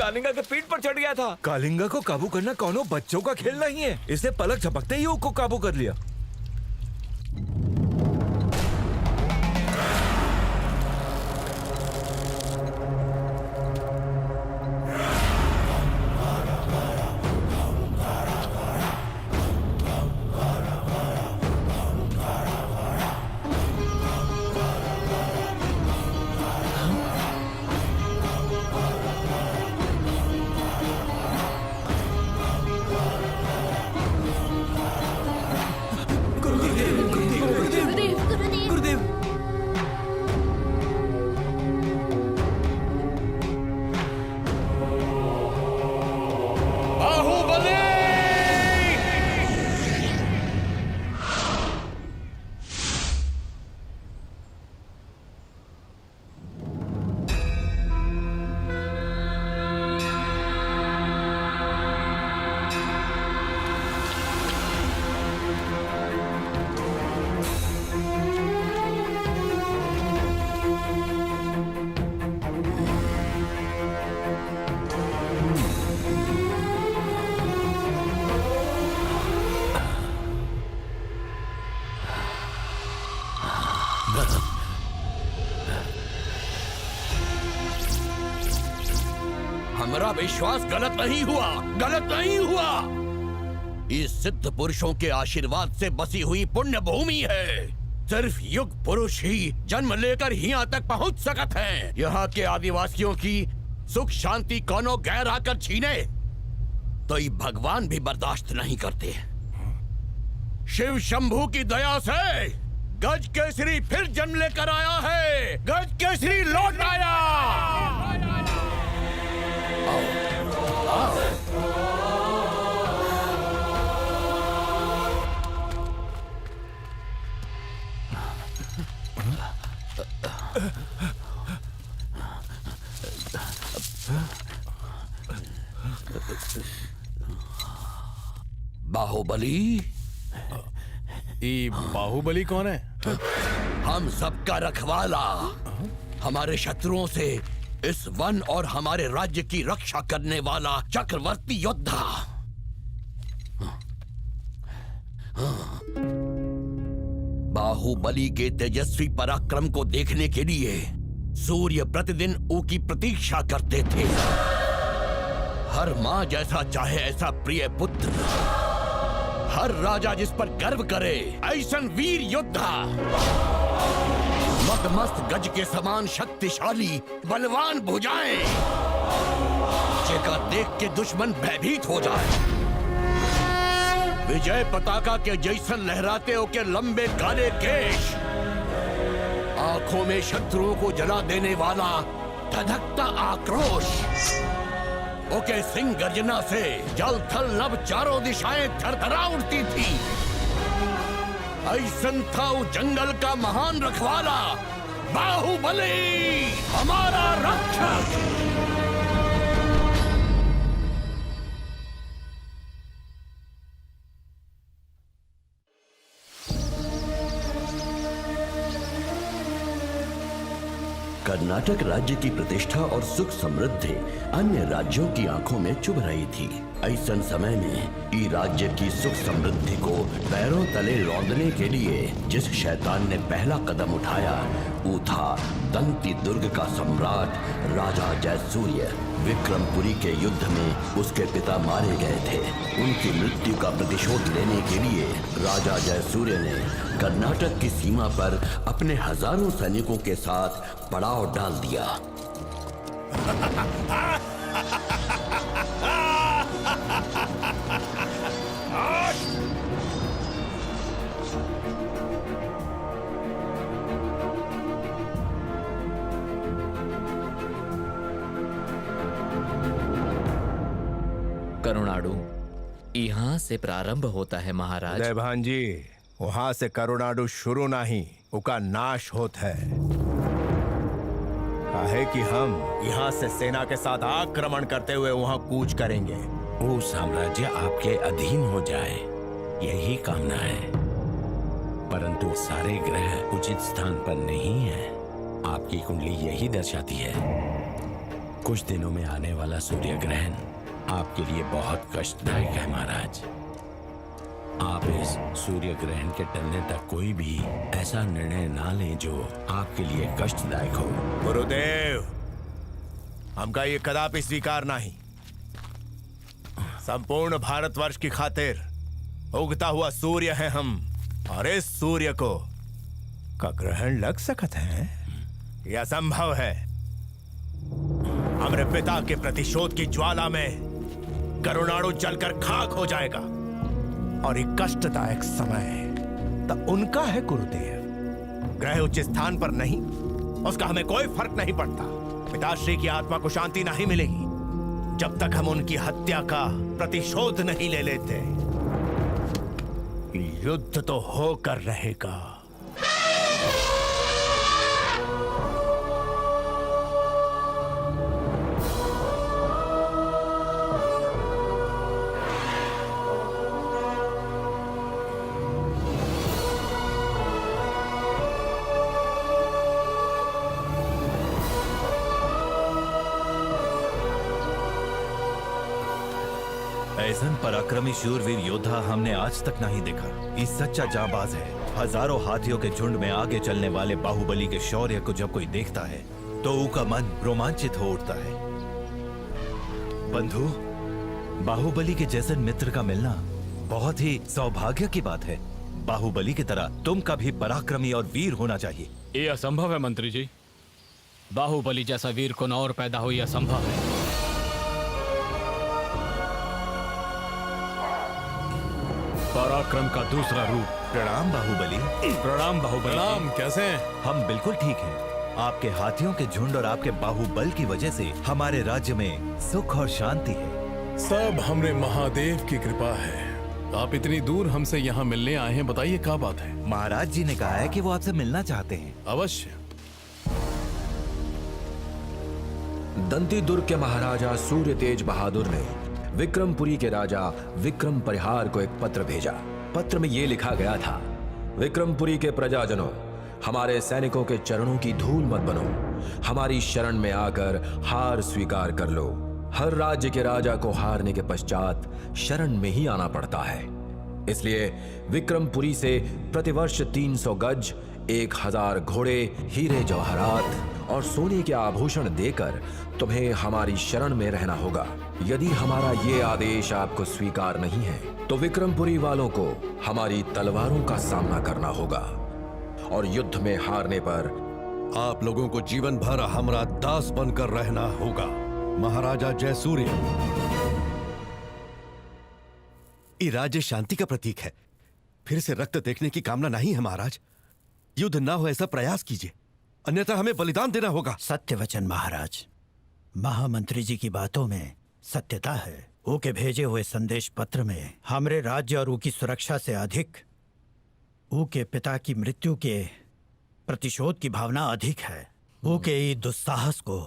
कालिंगा के पीठ पर चढ़ गया था। कालिंगा को काबू करना कौनो बच्चों का खेल नहीं है। इसने पलक झपकते ही उसको काबू कर लिया। हमारा विश्वास गलत नहीं हुआ, गलत नहीं हुआ। इस सिद्ध पुरुषों के आशीर्वाद से बसी हुई पुण्य भूमि है। सिर्फ युग पुरुष ही जन्म लेकर यहाँ तक पहुँच सकत हैं। यहाँ के आदिवासियों की सुख शांति कोनो गैर आकर छीने तो ये भगवान भी बर्दाश्त नहीं करते। शिव शंभू की दया से गज केसरी फिर जन्म लेकर आया है। गज केसरी लौट आया। बाहुबली? बाहुबली कौन है? हम सबका रखवाला, हमारे शत्रुओं से इस वन और हमारे राज्य की रक्षा करने वाला चक्रवर्ती योद्धा। बाहुबली के तेजस्वी पराक्रम को देखने के लिए सूर्य प्रतिदिन उनकी प्रतीक्षा करते थे। हर माँ जैसा चाहे ऐसा प्रिय पुत्र, हर राजा जिस पर गर्व करे ऐसन वीर योद्धा, मदमस्त गज के समान शक्तिशाली बलवान भुजाएं, जेका देख के दुश्मन भयभीत हो जाए। विजय पताका के जैसन लहराते हो के लंबे काले केश, आंखों में शत्रुओं को जला देने वाला धधकता आक्रोश, ओके सिंह गर्जना से जल थल नभ चारों दिशाएं थरथरा उठती थी। ऐसन था वो जंगल का महान रखवाला बाहुबली, हमारा रक्षक। कर्नाटक राज्य की प्रतिष्ठा और सुख समृद्धि अन्य राज्यों की आंखों में चुभ रही थी। ऐसन समय में ई राज्य की सुख समृद्धि को पैरों तले रौंदने के लिए जिस शैतान ने पहला कदम उठाया वो था दंती दुर्ग का सम्राट राजा जयसूर्य। विक्रमपुरी के युद्ध में उसके पिता मारे गए थे। उनकी मृत्यु का प्रतिशोध लेने के लिए राजा जयसूर्य ने कर्नाटक की सीमा पर अपने हजारों सैनिकों के साथ पड़ाव डाल दिया। करुणाडु यहाँ से प्रारंभ होता है महाराज। देवान जी, वहाँ से करुणाडु शुरू नहीं, उका नाश होता है। काहे कि हम यहाँ से सेना के साथ आक्रमण करते हुए वहाँ कूच करेंगे। वो साम्राज्य आपके अधीन हो जाए, यही कामना है। परंतु सारे ग्रह उचित स्थान पर नहीं है। आपकी कुंडली यही दर्शाती है। कुछ दिनों में आने वाला सूर्य ग्रहण आपके लिए बहुत कष्टदायक है महाराज। आप इस सूर्य ग्रहण के टलने तक कोई भी ऐसा निर्णय ना लें जो आपके लिए कष्टदायक हो। गुरुदेव, हमका ये कदापि स्वीकार नहीं। संपूर्ण भारतवर्ष की खातिर उगता हुआ सूर्य है हम, और इस सूर्य को का ग्रहण लग सकता है यह असंभव है। हमारे पिता के प्रतिशोध की ज्वाला में करुणाणु जलकर खाक हो जाएगा, और एक कष्टदायक समय तो उनका है गुरुदेव। ग्रह उच्च स्थान पर नहीं, उसका हमें कोई फर्क नहीं पड़ता। पिताश्री की आत्मा को शांति नहीं मिलेगी जब तक हम उनकी हत्या का प्रतिशोध नहीं ले लेते। युद्ध तो होकर रहेगा। ऐसन पराक्रमी शूरवीर योद्धा हमने आज तक नहीं देखा। ये सच्चा जांबाज है। हजारों हाथियों के झुंड में आगे चलने वाले बाहुबली के शौर्य को जब कोई देखता है तो उसका मन रोमांचित हो उठता है। बंधु, बाहुबली के जैसे मित्र का मिलना बहुत ही सौभाग्य की बात है। बाहुबली की तरह तुम का भी पराक्रमी और वीर होना चाहिए। ये असंभव है मंत्री जी। बाहुबली जैसा वीर को न और पैदा हो, यह असंभव है। पराक्रम का दूसरा रूप। प्रणाम बाहुबली। प्रणाम बाहुबली। प्रणाम, कैसे हैं? हम बिल्कुल ठीक हैं। आपके हाथियों के झुंड और आपके बाहुबल की वजह से हमारे राज्य में सुख और शांति है। सब हमरे महादेव की कृपा है। आप इतनी दूर हमसे यहाँ मिलने आए हैं, बताइए क्या बात है? महाराज जी ने कहा है कि वो आपसे मिलना चाहते हैं। अवश्य। दंती दुर्ग के महाराजा सूर्य तेज बहादुर ने विक्रमपुरी के राजा विक्रम परिहार को एक पत्र भेजा। पत्र में ये लिखा गया था, विक्रमपुरी के प्रजाजनों, हमारे सैनिकों के चरणों की धूल मत बनो, हमारी शरण में आकर हार स्वीकार कर लो। हर राज्य के राजा को हारने के पश्चात शरण में ही आना पड़ता है। इसलिए विक्रमपुरी से प्रतिवर्ष 300 गज, 1000 घोड़े, हीरे जवाहरात और सोने के आभूषण देकर तुम्हें हमारी शरण में रहना होगा। यदि हमारा ये आदेश आपको स्वीकार नहीं है तो विक्रमपुरी वालों को हमारी तलवारों का सामना करना होगा, और युद्ध में हारने पर आप लोगों को जीवन भर हमारा दास बनकर रहना होगा। महाराजा जयसूर्य। ये राज्य शांति का प्रतीक है। फिर से रक्त देखने की कामना नहीं है महाराज। युद्ध ना हो ऐसा प्रयास कीजिए, अन्यथा हमें बलिदान देना होगा। सत्य वचन महाराज। महामंत्री जी की बातों में सत्यता है। वो के भेजे हुए संदेश पत्र में हमरे राज्य और की सुरक्षा से अधिक वो के पिता की मृत्यु के प्रतिशोध की भावना अधिक है। वो के ये दुस्साहस को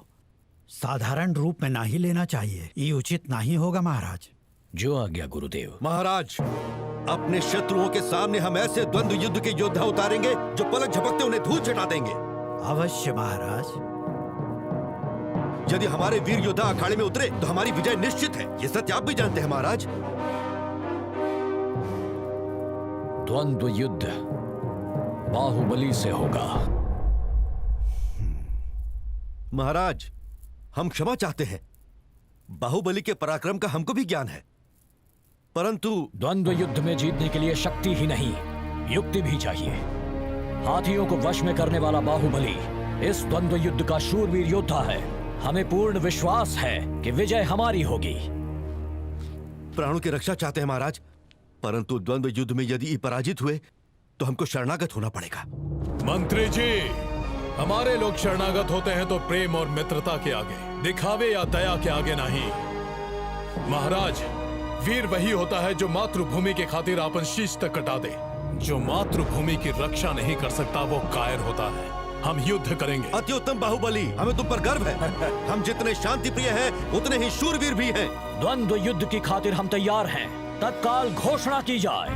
साधारण रूप में नहीं लेना चाहिए। ये उचित नहीं होगा महाराज। जो आज्ञा गुरुदेव। महाराज, अपने शत्रुओं के सामने हम ऐसे द्वंद्व युद्ध के योद्धा उतारेंगे जो पलक झपकते उन्हें धूल चटा देंगे। अवश्य महाराज। यदि हमारे वीर योद्धा अखाड़े में उतरे तो हमारी विजय निश्चित है। ये सत्य आप भी जानते हैं महाराज। द्वंद्व युद्ध बाहुबली से होगा। महाराज, हम क्षमा चाहते हैं। बाहुबली के पराक्रम का हमको भी ज्ञान है, परंतु द्वंद्व युद्ध में जीतने के लिए शक्ति ही नहीं, युक्ति भी चाहिए। हाथियों को वश में करने वाला बाहुबली इस द्वंद्व युद्ध का शूरवीर योद्धा है। हमें पूर्ण विश्वास है कि विजय हमारी होगी। प्राणों की रक्षा चाहते हैं महाराज, परंतु द्वंद्व युद्ध में यदि पराजित हुए तो हमको शरणागत होना पड़ेगा। मंत्री जी, हमारे लोग शरणागत होते हैं तो प्रेम और मित्रता के आगे, दिखावे या दया के आगे नहीं। महाराज, वीर वही होता है जो मातृभूमि के खातिर अपन शीश तक कटा दे। जो मातृभूमि की रक्षा नहीं कर सकता वो कायर होता है। हम युद्ध करेंगे। अति उत्तम बाहुबली, हमें तुम पर गर्व है। हम जितने शांति प्रिय हैं उतने ही शूरवीर भी हैं। द्वंद्व युद्ध की खातिर हम तैयार हैं। तत्काल घोषणा की जाए।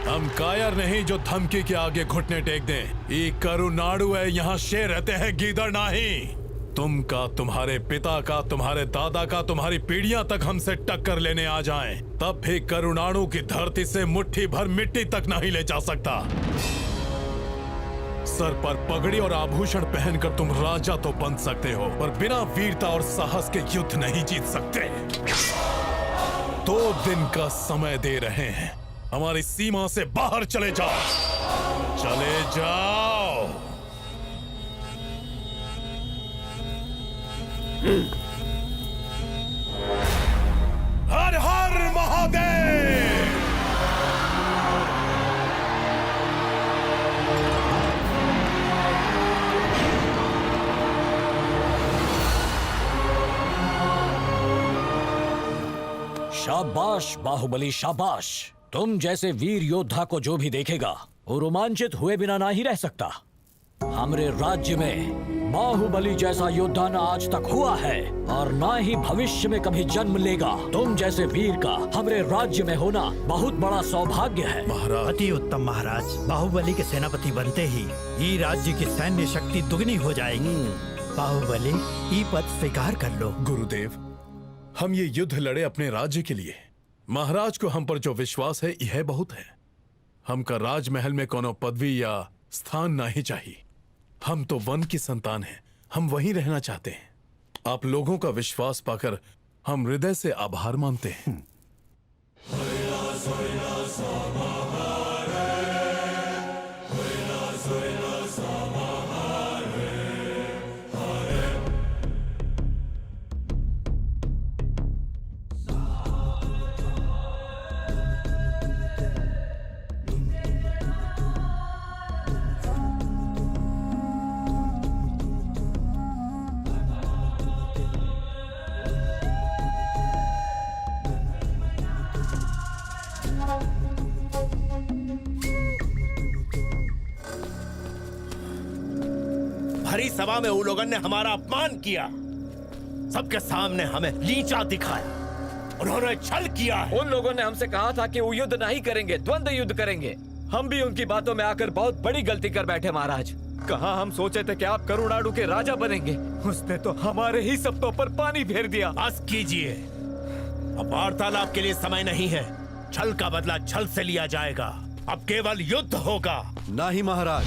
हम कायर नहीं जो धमकी के आगे घुटने टेक दें। ये करुनाडु है, यहाँ शेर रहते हैं, गीदड़ नहीं। तुम का, तुम्हारे पिता का, तुम्हारे दादा का, तुम्हारी पीढ़ियां तक हमसे टक्कर लेने आ जाएं, तब भी करुनाडु की धरती से मुट्ठी भर मिट्टी तक नहीं ले जा सकता। सर पर पगड़ी और आभूषण पहनकर तुम राजा तो बन सकते हो, पर बिना वीरता और साहस के युद्ध नहीं जीत सकते। 2 दिन का समय दे रहे हैं, हमारी सीमा से बाहर चले जाओ, चले जाओ। हर हर महादेव। शाबाश बाहुबली, शाबाश। तुम जैसे वीर योद्धा को जो भी देखेगा वो रोमांचित हुए बिना ना ही रह सकता। हमरे राज्य में बाहुबली जैसा योद्धा न आज तक हुआ है और ना ही भविष्य में कभी जन्म लेगा। तुम जैसे वीर का हमरे राज्य में होना बहुत बड़ा सौभाग्य है। महाराज, अति उत्तम महाराज। बाहुबली के सेनापति बनते ही ये राज्य की सैन्य शक्ति दुगनी हो जाएगी। बाहुबली, ये पद स्वीकार कर लो। गुरुदेव, हम ये युद्ध लड़े अपने राज्य के लिए। महाराज को हम पर जो विश्वास है यह बहुत है। हमका राजमहल में कोनो पदवी या स्थान नहीं चाहिए। हम तो वन की संतान हैं, हम वहीं रहना चाहते हैं। आप लोगों का विश्वास पाकर हम हृदय से आभार मानते हैं। भरी सभा में उन लोगों ने हमारा अपमान किया, सबके सामने हमें नीचा दिखाया, उन्होंने छल किया है। उन लोगों ने हमसे कहा था कि वो युद्ध नहीं करेंगे, द्वंद्व युद्ध करेंगे। हम भी उनकी बातों में आकर बहुत बड़ी गलती कर बैठे महाराज। कहाँ हम सोचे थे कि आप करुणाडु के राजा बनेंगे, उसने तो हमारे ही सपनों पर पानी फेर दिया। बस कीजिए, अब वार्तालाप के लिए समय नहीं है। छल का बदला छल से लिया जाएगा, अब केवल युद्ध होगा। नहीं महाराज,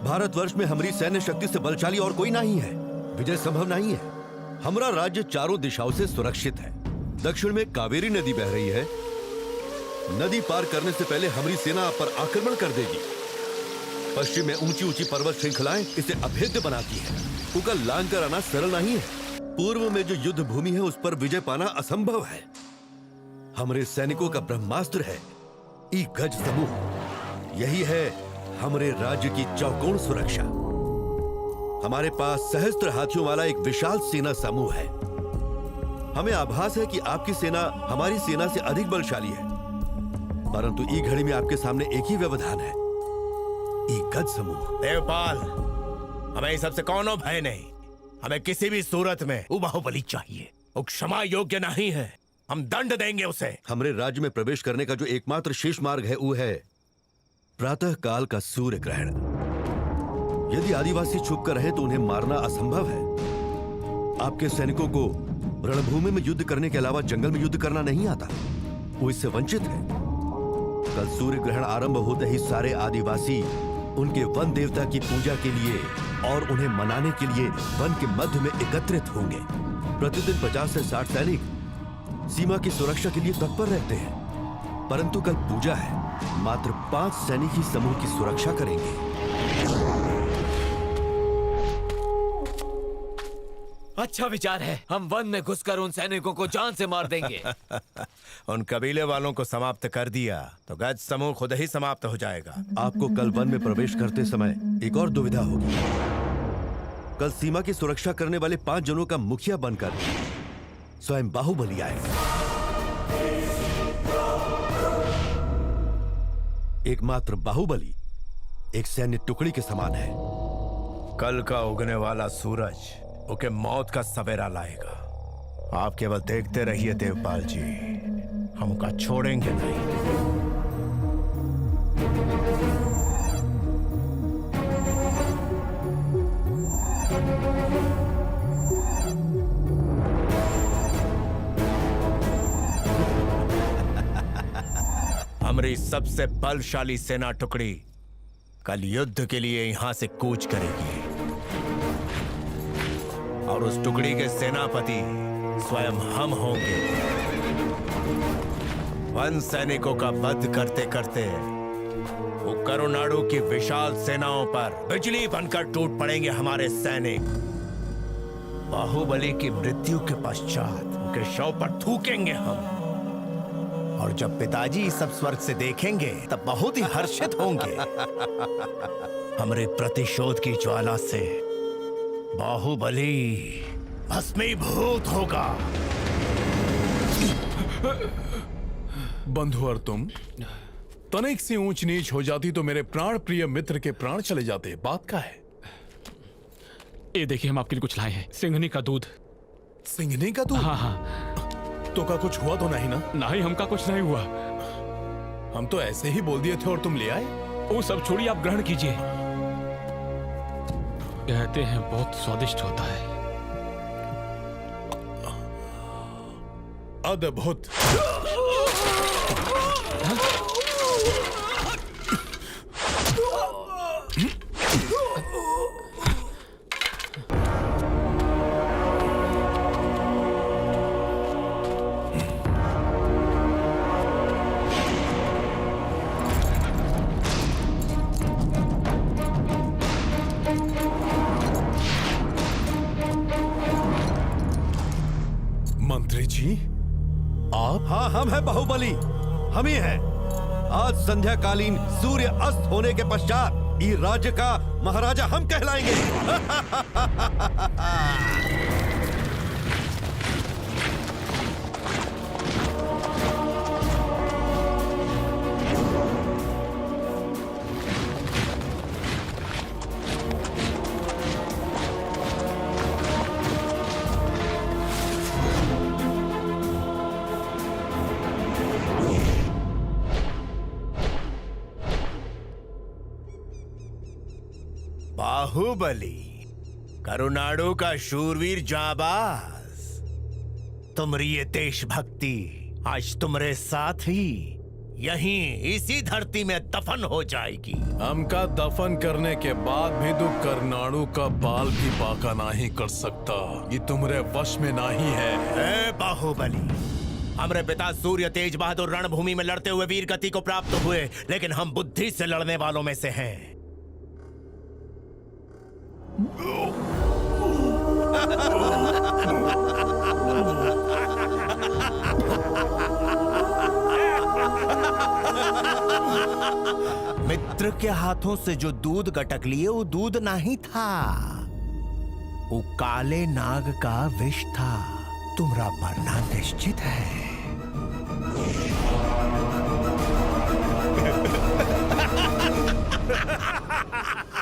भारतवर्ष में हमारी सैन्य शक्ति से बलशाली और कोई नहीं है। विजय संभव नहीं है। हमारा राज्य चारों दिशाओं से सुरक्षित है। दक्षिण में कावेरी नदी बह रही है, नदी पार करने से पहले हमारी सेना आप पर आक्रमण कर देगी। पश्चिम में ऊंची ऊंची पर्वत श्रृंखलाएं इसे अभेद्य बनाती है। उनका लांग कर आना सरल नहीं है। पूर्व में जो युद्ध भूमि है उस पर विजय पाना असंभव है। हमारे सैनिकों का ब्रह्मास्त्र है ई गज समूह। यही है हमारे राज्य की चौकोर सुरक्षा। हमारे पास सहस्त्र हाथियों वाला एक विशाल सेना समूह है। हमें आभास है कि आपकी सेना हमारी सेना से अधिक बलशाली है, परंतु ई घड़ी में आपके सामने एक ही व्यवधान है, ई गज समूह। देवपाल, हमें इस सबसे कोनो भय नहीं। हमें किसी भी सूरत में वो बाहुबली चाहिए। वो क्षमा योग्य नहीं है, हम दंड देंगे उसे। हमारे राज्य में प्रवेश करने का जो एकमात्र शेष मार्ग है वो है प्रातः काल का सूर्य ग्रहण। यदि आदिवासी छुप कर रहे तो उन्हें मारना असंभव है। आपके सैनिकों को रणभूमि में युद्ध करने के अलावा जंगल में युद्ध करना नहीं आता, वो इससे वंचित है। कल सूर्य ग्रहण आरंभ होते ही सारे आदिवासी उनके वन देवता की पूजा के लिए और उन्हें मनाने के लिए वन के मध्य में एकत्रित होंगे। प्रतिदिन 50 से 60 सैनिक सीमा की सुरक्षा के लिए तत्पर रहते हैं, परंतु कल पूजा है, मात्र 5 सैनिक ही समूह की सुरक्षा करेंगे। अच्छा विचार है, हम वन में घुसकर उन सैनिकों को जान से मार देंगे। उन कबीले वालों को समाप्त कर दिया तो गज समूह खुद ही समाप्त हो जाएगा। आपको कल वन में प्रवेश करते समय एक और दुविधा होगी। कल सीमा की सुरक्षा करने वाले 5 जनों का मुखिया बनकर स्वयं बाहुबली आएगा। एकमात्र बाहुबली एक सैन्य टुकड़ी के समान है। कल का उगने वाला सूरज उनके मौत का सवेरा लाएगा। आप केवल देखते रहिए देवपाल जी, हम उनका छोड़ेंगे नहीं। हमारी सबसे बलशाली सेना टुकड़ी कल युद्ध के लिए यहां से कूच करेगी और उस टुकड़ी के सेनापति स्वयं हम होंगे। वन सैनिकों का वध करते करते वो करुणाडु की विशाल सेनाओं पर बिजली बनकर टूट पड़ेंगे हमारे सैनिक। बाहुबली की मृत्यु के पश्चात उनके शव पर थूकेंगे हम, और जब पिताजी इस सब स्वर्ग से देखेंगे तब बहुत ही हर्षित होंगे। हमारे प्रतिशोध की ज्वाला से बाहुबली भस्मीभूत होगा। बंधु और तुम तनिक सी ऊंच नीच हो जाती तो मेरे प्राण प्रिय मित्र के प्राण चले जाते। बात का है? ये देखिए, हम आपके लिए कुछ लाए हैं। सिंघनी का दूध। सिंघनी का दूध? हाँ हाँ। तो का कुछ हुआ तो नहीं ना? नहीं, हमका कुछ नहीं हुआ। हम तो ऐसे ही बोल दिए थे और तुम ले आए। वो सब छोड़िए, आप ग्रहण कीजिए। कहते हैं बहुत स्वादिष्ट होता है। अद्भुत। मंत्री जी, आप? हाँ, हम हैं बाहुबली, हम ही हैं। आज संध्याकालीन सूर्य अस्त होने के पश्चात इस राज्य का महाराजा हम कहलाएंगे। बाहुबली, करुणाडु का शूरवीर जाबाज, तुम्हारी ये देशभक्ति आज तुम्हारे साथ ही यहीं इसी धरती में दफन हो जाएगी। हमका दफन करने के बाद भी तू करनाड़ू का बाल भी बाका नहीं कर सकता। ये तुम्हारे वश में नहीं है। ए बाहुबली, हमारे पिता सूर्य तेज बहादुर रणभूमि में लड़ते हुए वीर गति को प्राप्त हुए, लेकिन हम बुद्धि से लड़ने वालों में से हैं। मित्र के हाथों से जो दूध गटक लिए वो दूध नहीं था, वो काले नाग का विष था। तुम्हारा मरना निश्चित है।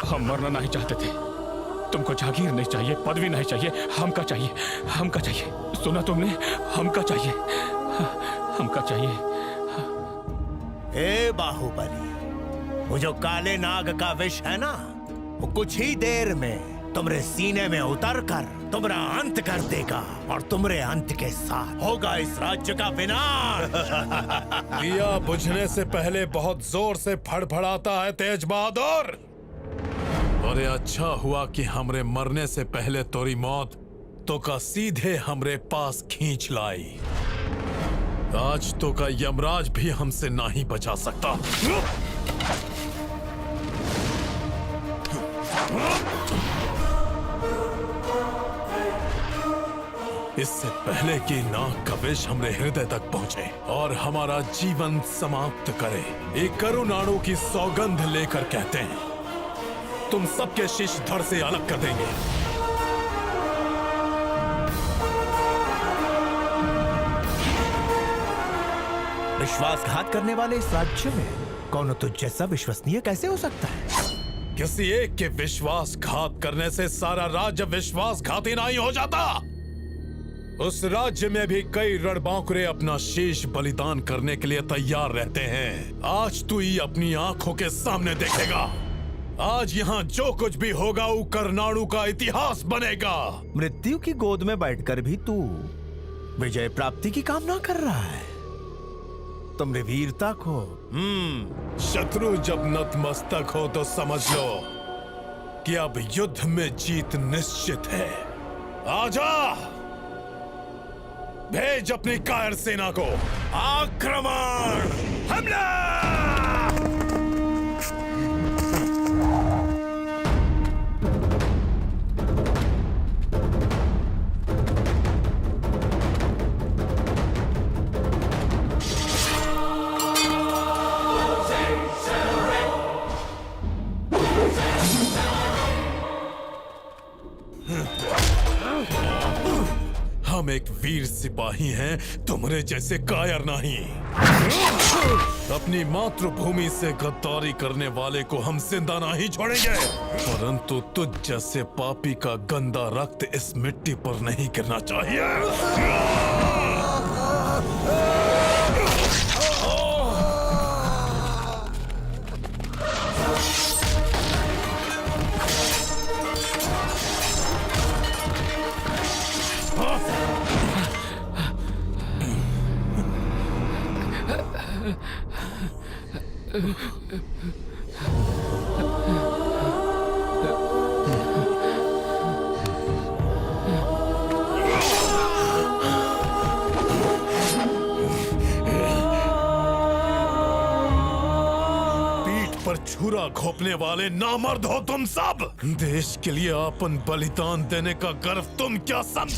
हम मरना नहीं चाहते थे। तुमको जागीर नहीं चाहिए, पदवी नहीं चाहिए, हमका चाहिए, हमका चाहिए। सुना तुमने? हमका चाहिए, हमका चाहिए। ए बाहुबली, वो जो काले नाग का विष है ना, वो कुछ ही देर में तुम्हारे सीने में उतर कर तुम्हारा अंत कर देगा, और तुम्हारे अंत के साथ होगा इस राज्य का विनाश। दिया बुझने से पहले बहुत जोर से फड़फड़ाता है तेज बहादुर। और ये अच्छा हुआ कि हमरे मरने से पहले तोरी मौत तो का सीधे हमरे पास खींच लाई। आज तो का यमराज भी हमसे नहीं बचा सकता। इससे पहले कि नाग का विष हमरे हृदय तक पहुंचे और हमारा जीवन समाप्त करे, एक करुणाणु की सौगंध लेकर कहते हैं, तुम सबके शीश धड़ से अलग कर देंगे। विश्वासघात करने वाले इस राज्य में कौन तुझ जैसा विश्वसनीय कैसे हो सकता है? किसी एक के विश्वासघात करने से सारा राज्य विश्वासघाती नहीं हो जाता। उस राज्य में भी कई रणबांकुरे अपना शीश बलिदान करने के लिए तैयार रहते हैं। आज तू ही अपनी आंखों के सामने देखेगा। आज यहाँ जो कुछ भी होगा वो करनाड़ू का इतिहास बनेगा। मृत्यु की गोद में बैठकर भी तू विजय प्राप्ति की कामना कर रहा है। तुमने वीरता को शत्रु जब नतमस्तक हो तो समझ लो कि अब युद्ध में जीत निश्चित है। आजा, भेज अपनी कायर सेना को। आक्रमण, हमला! हम एक वीर सिपाही हैं, तुम्हारे जैसे कायर नहीं। अपनी मातृभूमि से गद्दारी करने वाले को हम जिंदा नहीं छोड़ेंगे, परंतु तुझ जैसे पापी का गंदा रक्त इस मिट्टी पर नहीं गिरना चाहिए। छुरा घोंपने वाले नामर्द हो तुम सब। देश के लिए अपन बलिदान देने का गर्व तुम क्या समझ?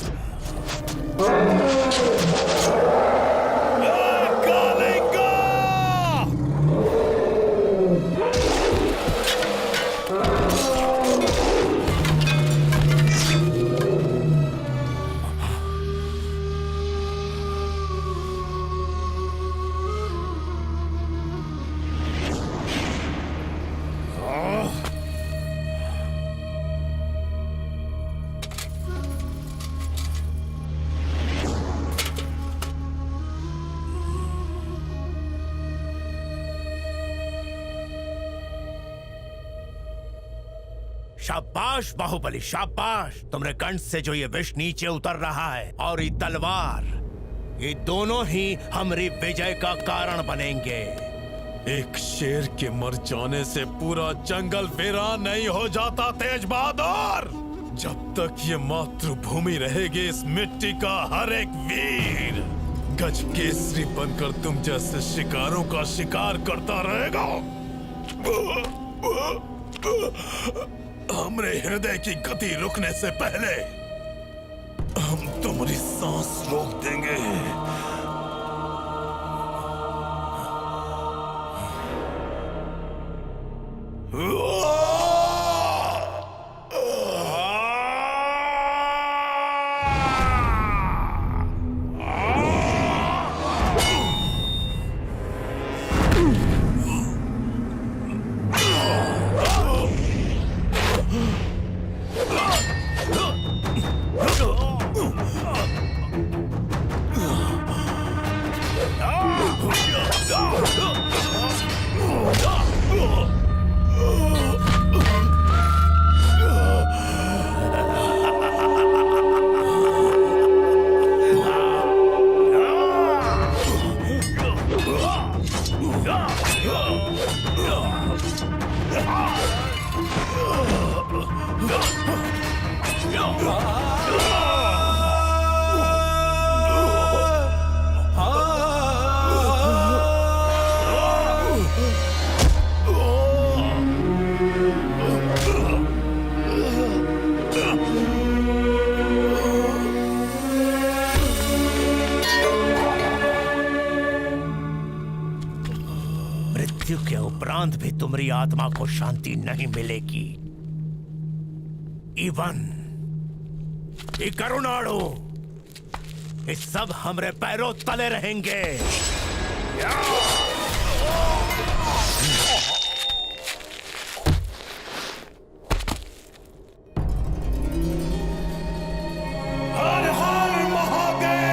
शाबाश बाहुबली, शाबाश। तुमरे कंठ से जो ये विष नीचे उतर रहा है और ये तलवार, ये दोनों ही हमारी विजय का कारण बनेंगे। एक शेर के मर जाने से पूरा जंगल वीरान नहीं हो जाता तेज बहादुर। जब तक ये मातृभूमि रहेगी, इस मिट्टी का हर एक वीर गज केसरी बनकर तुम जैसे शिकारों का शिकार करता रहेगा। हमरे हृदय की गति रुकने से पहले हम तुम्हारी सांस रोक देंगे। मृत्यु के उपरांत भी तुम्हारी आत्मा को शांति नहीं मिलेगी। इवन ये करुणाड़ू, ये सब हमरे पैरों तले रहेंगे। हर हर महादेव।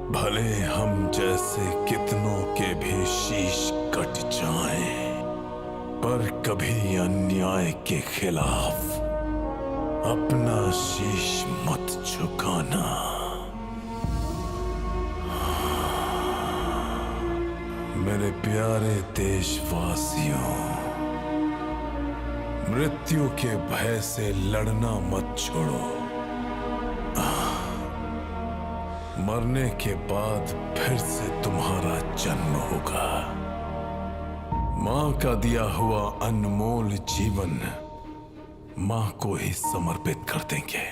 भले हम जैसे कितनों के भी शीश कट जाएं, पर कभी अन्याय के खिलाफ अपना शीश मत झुकाना। मेरे प्यारे देशवासियों, मृत्यु के भय से लड़ना मत छोड़ो। मरने के बाद फिर से तुम्हारा जन्म होगा। मां का दिया हुआ अनमोल जीवन मां को ही समर्पित कर देंगे।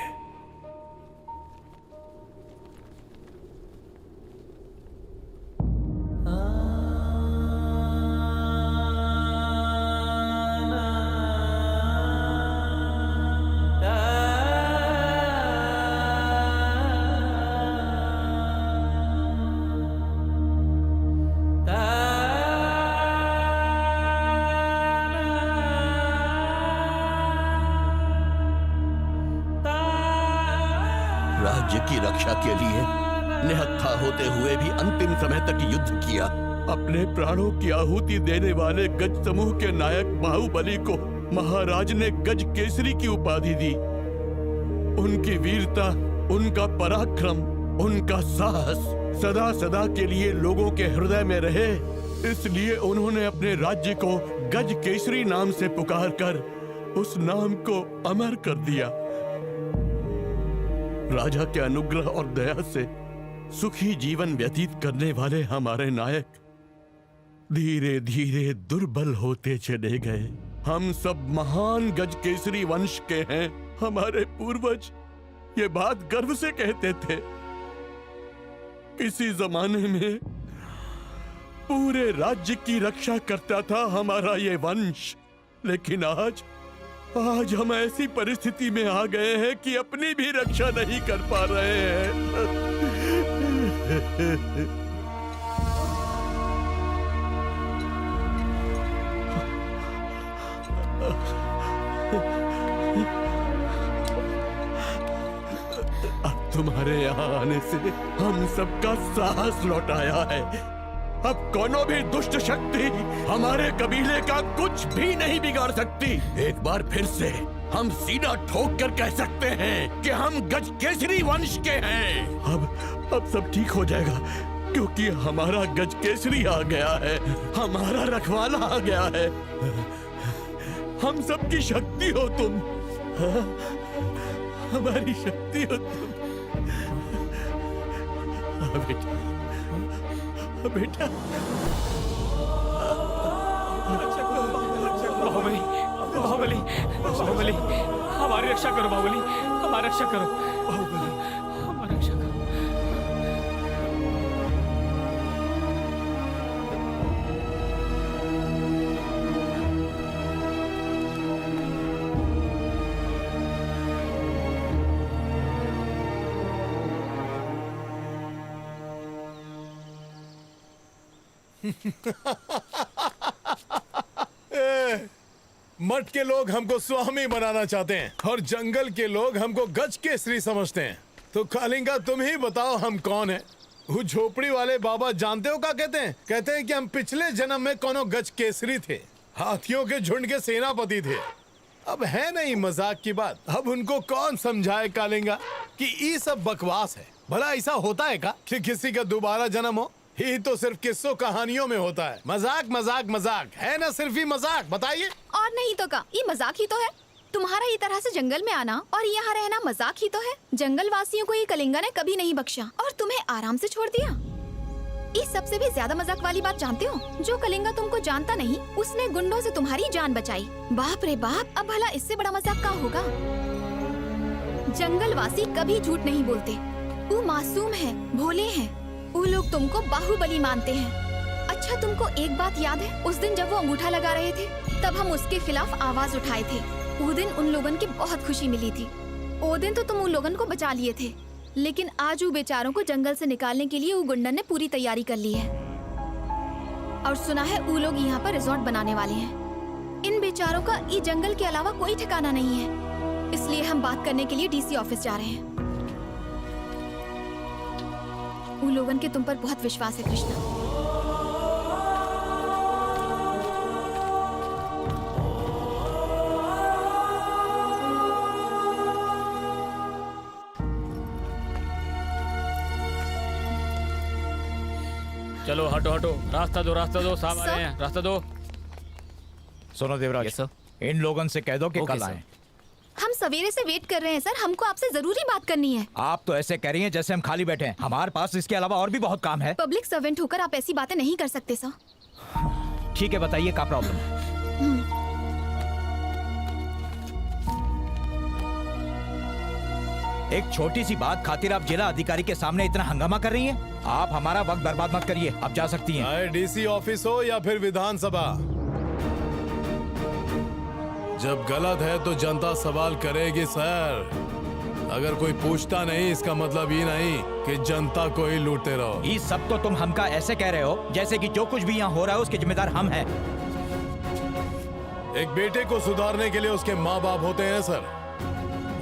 राज्य की रक्षा के लिए निहत्था होते हुए भी अंतिम समय तक युद्ध किया। अपने प्राणों की आहुति देने वाले गज समूह के नायक बाहुबली को महाराज ने गज केसरी की उपाधि दी। उनकी वीरता, उनका पराक्रम, उनका साहस सदा सदा के लिए लोगों के हृदय में रहे, इसलिए उन्होंने अपने राज्य को गज केसरी नाम से पुकारकर उस नाम को अमर कर दिया। राजा के अनुग्रह और दया से सुखी जीवन व्यतीत करने वाले हमारे नायक धीरे धीरे दुर्बल होते चले गए। हम सब महान गज केसरी वंश के हैं। हमारे पूर्वज ये बात गर्व से कहते थे। किसी जमाने में पूरे राज्य की रक्षा करता था हमारा ये वंश, लेकिन आज हम ऐसी परिस्थिति में आ गए हैं कि अपनी भी रक्षा नहीं कर पा रहे हैं। अब तुम्हारे यहाँ आने से हम सबका साहस लौट आया है। अब कोनो भी दुष्ट शक्ति हमारे कबीले का कुछ भी नहीं बिगाड़ सकती। एक बार फिर से हम सीधा ठोक कर कह सकते हैं कि हम गज केसरी वंश के हैं। अब सब ठीक हो जाएगा, क्योंकि हमारा गज केसरी आ गया है, हमारा रखवाला आ गया है। हम सबकी शक्ति हो तुम, हमारी शक्ति हो तुम। बेटा, बेटा। बाहुबली, बाहुबली, बाहुबली, हमारी रक्षा करो बाहुबली, हमारी रक्षा करो, हमारी रक्षा करो। मठ के लोग हमको स्वामी बनाना चाहते हैं और जंगल के लोग हमको गज केसरी समझते हैं। तो कालिंगा तुम ही बताओ हम कौन है? वो झोपड़ी वाले बाबा जानते हो क्या कहते हैं? कहते हैं कि हम पिछले जन्म में कोनो गज केसरी थे, हाथियों के झुंड के सेनापति थे। अब है नहीं मजाक की बात। अब उनको कौन समझाए कालिंगा कि ये सब बकवास है। भला ऐसा होता है का कि किसी का दोबारा जन्म हो? ये तो सिर्फ किस्सों कहानियों में होता है। मजाक मजाक मजाक है ना, सिर्फ ही मजाक। बताइए। और नहीं तो का, ये मजाक ही तो है। तुम्हारा ये तरह से जंगल में आना और यहाँ रहना मजाक ही तो है। जंगल वासियों को ये कलिंगा ने कभी नहीं बख्शा और तुम्हें आराम से छोड़ दिया। इस सबसे भी ज्यादा मजाक वाली बात जानते हो? जो कलिंगा तुमको जानता नहीं, उसने गुंडों से तुम्हारी जान बचाई। बाप रे बाप, अब भला इससे बड़ा मजाक क्या होगा? जंगल वासी कभी झूठ नहीं बोलते। वो मासूम है, भोले हैं। वो लोग तुमको बाहुबली मानते हैं। अच्छा, तुमको एक बात याद है? उस दिन जब वो अंगूठा लगा रहे थे, तब हम उसके खिलाफ आवाज उठाए थे। वो दिन उन लोगन की बहुत खुशी मिली थी। वो दिन तो तुम उन लोगन को बचा लिए थे, लेकिन आज वो बेचारों को जंगल से निकालने के लिए वो गुंडन ने पूरी तैयारी कर ली है। और सुना है वो लोग यहाँ पर रिजॉर्ट बनाने वाले हैं। इन बेचारों का ये जंगल के अलावा कोई ठिकाना नहीं है, इसलिए हम बात करने के लिए डीसी ऑफिस जा रहे हैं। उन लोगन के तुम पर बहुत विश्वास है कृष्णा। चलो हटो हटो, रास्ता दो, साहब आ रहे हैं, रास्ता दो। सुनो देवराज, इन लोगों से कह दो कि कल आए। हम सवेरे से वेट कर रहे हैं सर, हमको आपसे जरूरी बात करनी है। आप तो ऐसे कह रही हैं जैसे हम खाली बैठे हैं। हमारे पास इसके अलावा और भी बहुत काम है। पब्लिक सर्वेंट होकर आप ऐसी बातें नहीं कर सकते सर। ठीक है, बताइए क्या प्रॉब्लम है? एक छोटी सी बात खातिर आप जिला अधिकारी के सामने इतना हंगामा कर रही हैं? आप हमारा वक्त बर्बाद मत करिए, अब जा सकती हैं। चाहे डीसी ऑफिस हो या फिर विधानसभा, जब गलत है तो जनता सवाल करेगी सर। अगर कोई पूछता नहीं, इसका मतलब ये नहीं कि जनता को ही लूटते रहो। ये सब तो तुम हमका ऐसे कह रहे हो जैसे कि जो कुछ भी यहाँ हो रहा है उसके जिम्मेदार हम हैं। एक बेटे को सुधारने के लिए उसके माँ बाप होते हैं सर।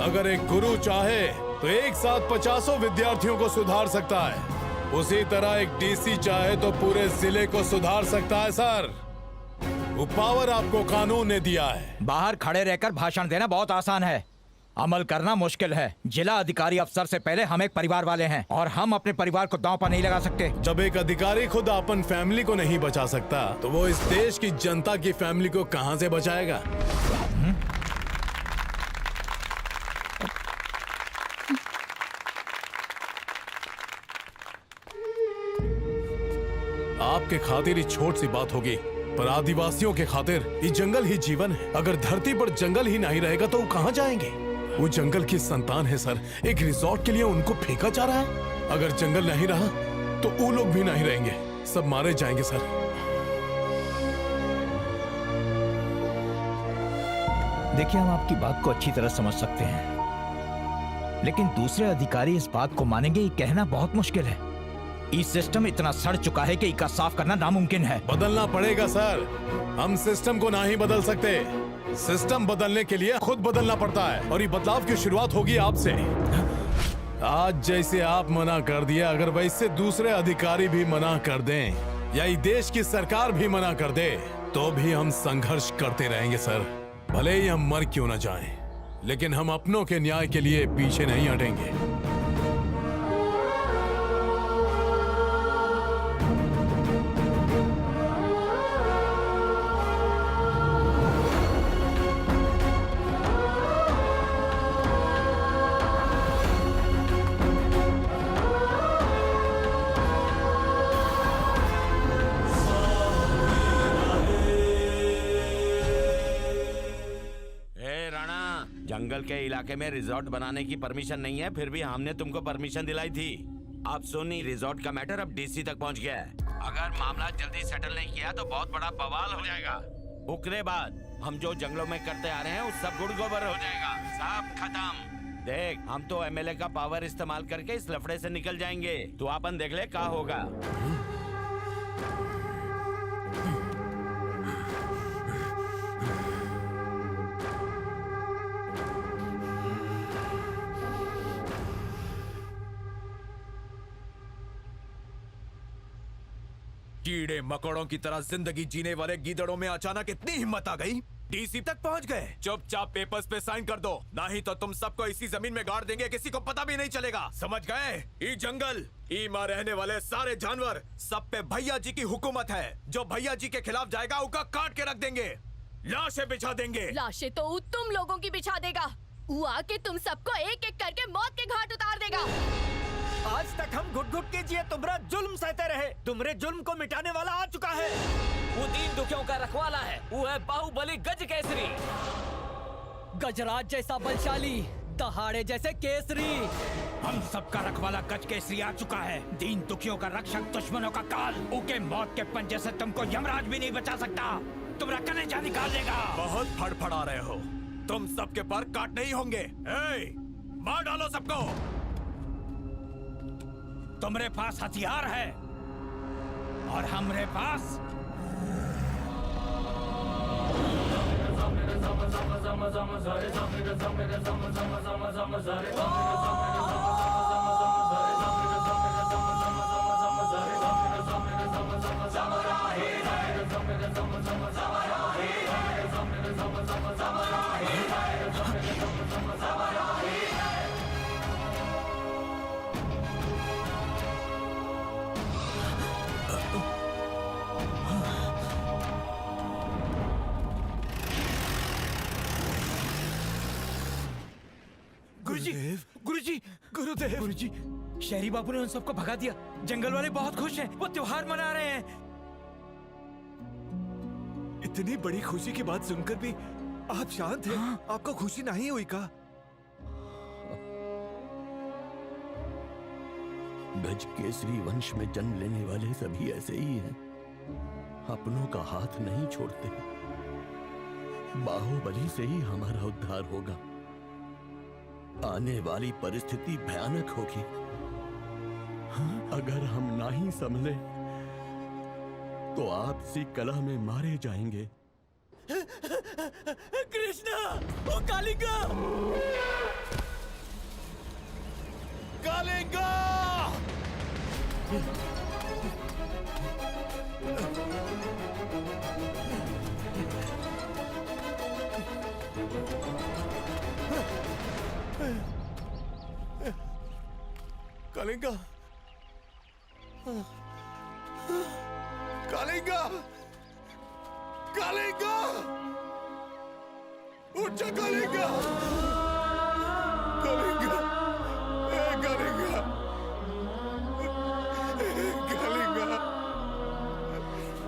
अगर एक गुरु चाहे तो एक साथ 50 विद्यार्थियों को सुधार सकता है। उसी तरह एक डीसी चाहे तो पूरे जिले को सुधार सकता है सर। वो पावर आपको कानून ने दिया है। बाहर खड़े रहकर भाषण देना बहुत आसान है, अमल करना मुश्किल है। जिला अधिकारी अफसर से पहले हम एक परिवार वाले हैं और हम अपने परिवार को दांव पर नहीं लगा सकते। जब एक अधिकारी खुद अपन फैमिली को नहीं बचा सकता, तो वो इस देश की जनता की फैमिली को कहां से बचाएगा? आपके खातिर ही छोट सी बात होगी, पर आदिवासियों के खातिर ये जंगल ही जीवन है। अगर धरती पर जंगल ही नहीं रहेगा तो वो कहां जाएंगे? वो जंगल की संतान है सर। एक रिजॉर्ट के लिए उनको फेंका जा रहा है। अगर जंगल नहीं रहा तो वो लोग भी नहीं रहेंगे, सब मारे जाएंगे सर। देखिए, हम आपकी बात को अच्छी तरह समझ सकते हैं, लेकिन दूसरे अधिकारी इस बात को मानेंगे ये कहना बहुत मुश्किल है। ये सिस्टम इतना सड़ चुका है कि इका साफ करना नामुमकिन है। बदलना पड़ेगा सर। हम सिस्टम को नहीं बदल सकते। सिस्टम बदलने के लिए खुद बदलना पड़ता है और ये बदलाव की शुरुआत होगी आपसे। आज जैसे आप मना कर दिया, अगर वैसे दूसरे अधिकारी भी मना कर दें या ये देश की सरकार भी मना कर दे तो भी हम संघर्ष करते रहेंगे सर। भले ही हम मर क्यों न जाएं, लेकिन हम अपनों के न्याय के लिए पीछे नहीं हटेंगे। जंगल के इलाके में रिजॉर्ट बनाने की परमिशन नहीं है, फिर भी हमने तुमको परमिशन दिलाई थी। अब सोनी रिजॉर्ट का मैटर अब डीसी तक पहुंच गया है। अगर मामला जल्दी सेटल नहीं किया तो बहुत बड़ा बवाल हो जाएगा। उसके बाद हम जो जंगलों में करते आ रहे हैं उस सब गुड़ गोबर हो जाएगा, सब खत्म। देख, हम तो एमएलए का पावर इस्तेमाल करके इस लफड़े से निकल जाएंगे। तो अपन देख ले क्या होगा। कीड़े मकोड़ों की तरह जिंदगी जीने वाले गीदड़ों में अचानक इतनी हिम्मत आ गई, डीसी तक पहुंच गए। चुपचाप पेपर्स पे साइन कर दो, नहीं तो तुम सबको इसी जमीन में गाड़ देंगे, किसी को पता भी नहीं चलेगा। समझ गए? ई जंगल, ई में रहने वाले सारे जानवर, सब पे भैया जी की हुकूमत है। जो भैया जी के खिलाफ जाएगा उसका काट के रख देंगे, लाशें बिछा देंगे। लाशें तो वो तुम लोगों की बिछा देगा। वो आके तुम सबको एक एक करके मौत के घाट उतार देगा। आज तक हम घुट घुट के जिए तुम्हारा जुल्म सहते रहे, तुम्हारे जुल्म को मिटाने वाला आ चुका है। वो दीन दुखियों का रखवाला है, वो है बाहुबली गज केसरी। गजराज जैसा बलशाली, दहाड़े जैसे केसरी। हम सबका रखवाला गज केसरी आ चुका है। दीन दुखियों का रक्षक, दुश्मनों का काल। उनके मौत के पंजे से तुमको यमराज भी नहीं बचा सकता। तुम्हारा कलेजा निकाल देगा। बहुत फड़फड़ा रहे हो, तुम सबके पर काट नहीं होंगे। मार डालो सबको। तुम्हारे पास हथियार है और हमरे पास गुरुदेव, गुरुजी, शहरी बाबू ने उन सबको भगा दिया। जंगल वाले बहुत खुश हैं, वो त्योहार मना रहे हैं। इतनी बड़ी खुशी की बात सुनकर भी आप शांत हैं। हाँ। आपको खुशी नहीं हुई का? गज केसरी वंश में जन्म लेने वाले सभी ऐसे ही हैं, अपनों का हाथ नहीं छोड़ते। बाहुबली से ही हमारा उद्धार होगा। आने वाली परिस्थिति भयानक होगी। अगर हम ना ही संभले तो आपसी कलह में मारे जाएंगे। कृष्णा, ओ कालिका! कालिका! कालिंगा, कालिंगा, कालिंगा, उठ जा कालिंगा, कालिंगा, कालिंगा, कालिंगा,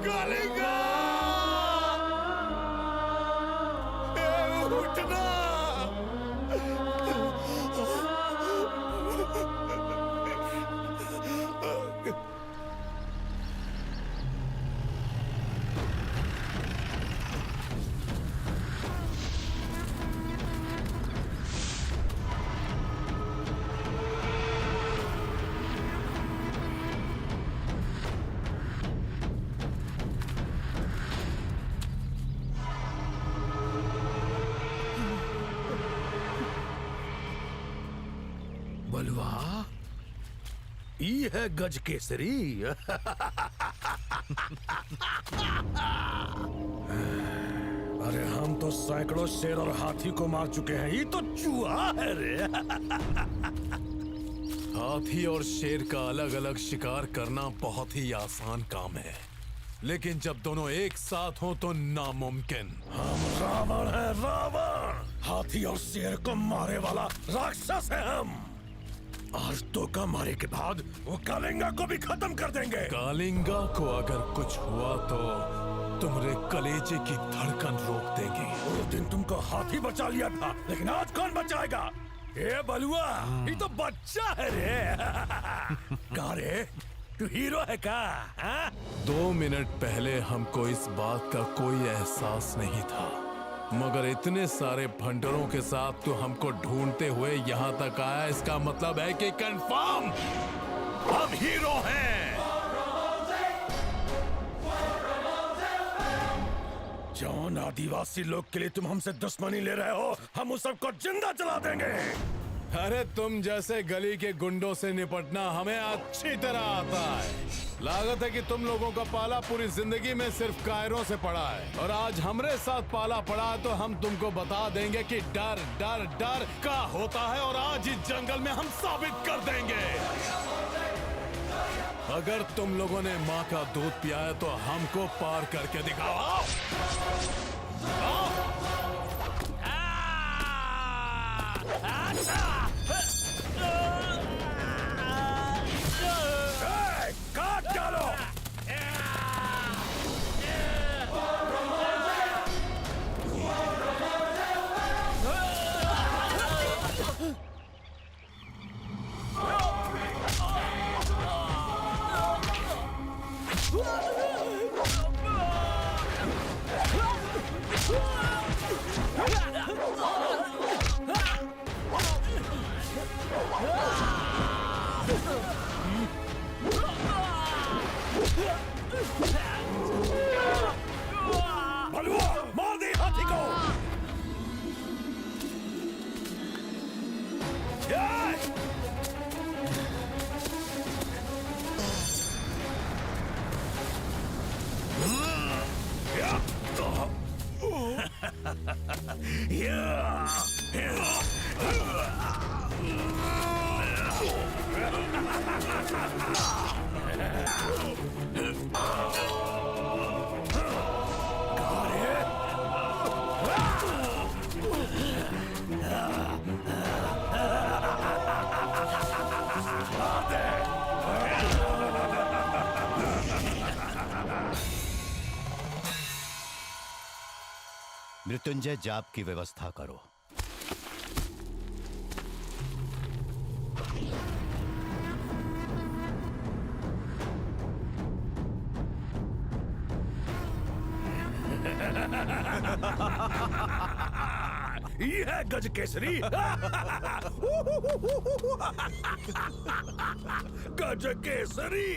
कालिंगा, उठना। बलुआ, ई है गज केसरी। अरे हम तो सैकड़ों शेर और हाथी को मार चुके हैं, ये तो चूहा है रे। हाथी और शेर का अलग अलग शिकार करना बहुत ही आसान काम है, लेकिन जब दोनों एक साथ हो तो नामुमकिन। हम रावण है, रावण। हाथी और शेर को मारे वाला राक्षस है हम। आज तो का मारे के बाद वो कालिंगा को भी खत्म कर देंगे। कालिंगा को अगर कुछ हुआ तो तुम्हारे कलेजे की धड़कन रोक देगी। उस दिन तुमको हाथी बचा लिया था, लेकिन आज कौन बचाएगा? ए बलुआ, ये तो बच्चा है रे। का रे, तू हीरो है का? 2 मिनट पहले हमको इस बात का कोई एहसास नहीं था, मगर इतने सारे भंडरों के साथ तो हमको ढूंढते हुए यहाँ तक आया। इसका मतलब है कि कंफर्म हम हीरो हैं। जौन आदिवासी लोग के लिए तुम हमसे दुश्मनी ले रहे हो, हम उस सबको जिंदा जला देंगे। अरे तुम जैसे गली के गुंडों से निपटना हमें अच्छी तरह आता है। लागत है कि तुम लोगों का पाला पूरी जिंदगी में सिर्फ कायरों से पड़ा है, और आज हमारे साथ पाला पड़ा है तो हम तुमको बता देंगे कि डर डर डर का होता है, और आज इस जंगल में हम साबित कर देंगे। अगर तुम लोगों ने माँ का दूध पिया है तो हमको पार करके दिखाओ। आओ। काट डालो। बलुआ, मार दे हाथी को। मृत्युंजय जाप की व्यवस्था करो। ये है गज केसरी। गज केसरी।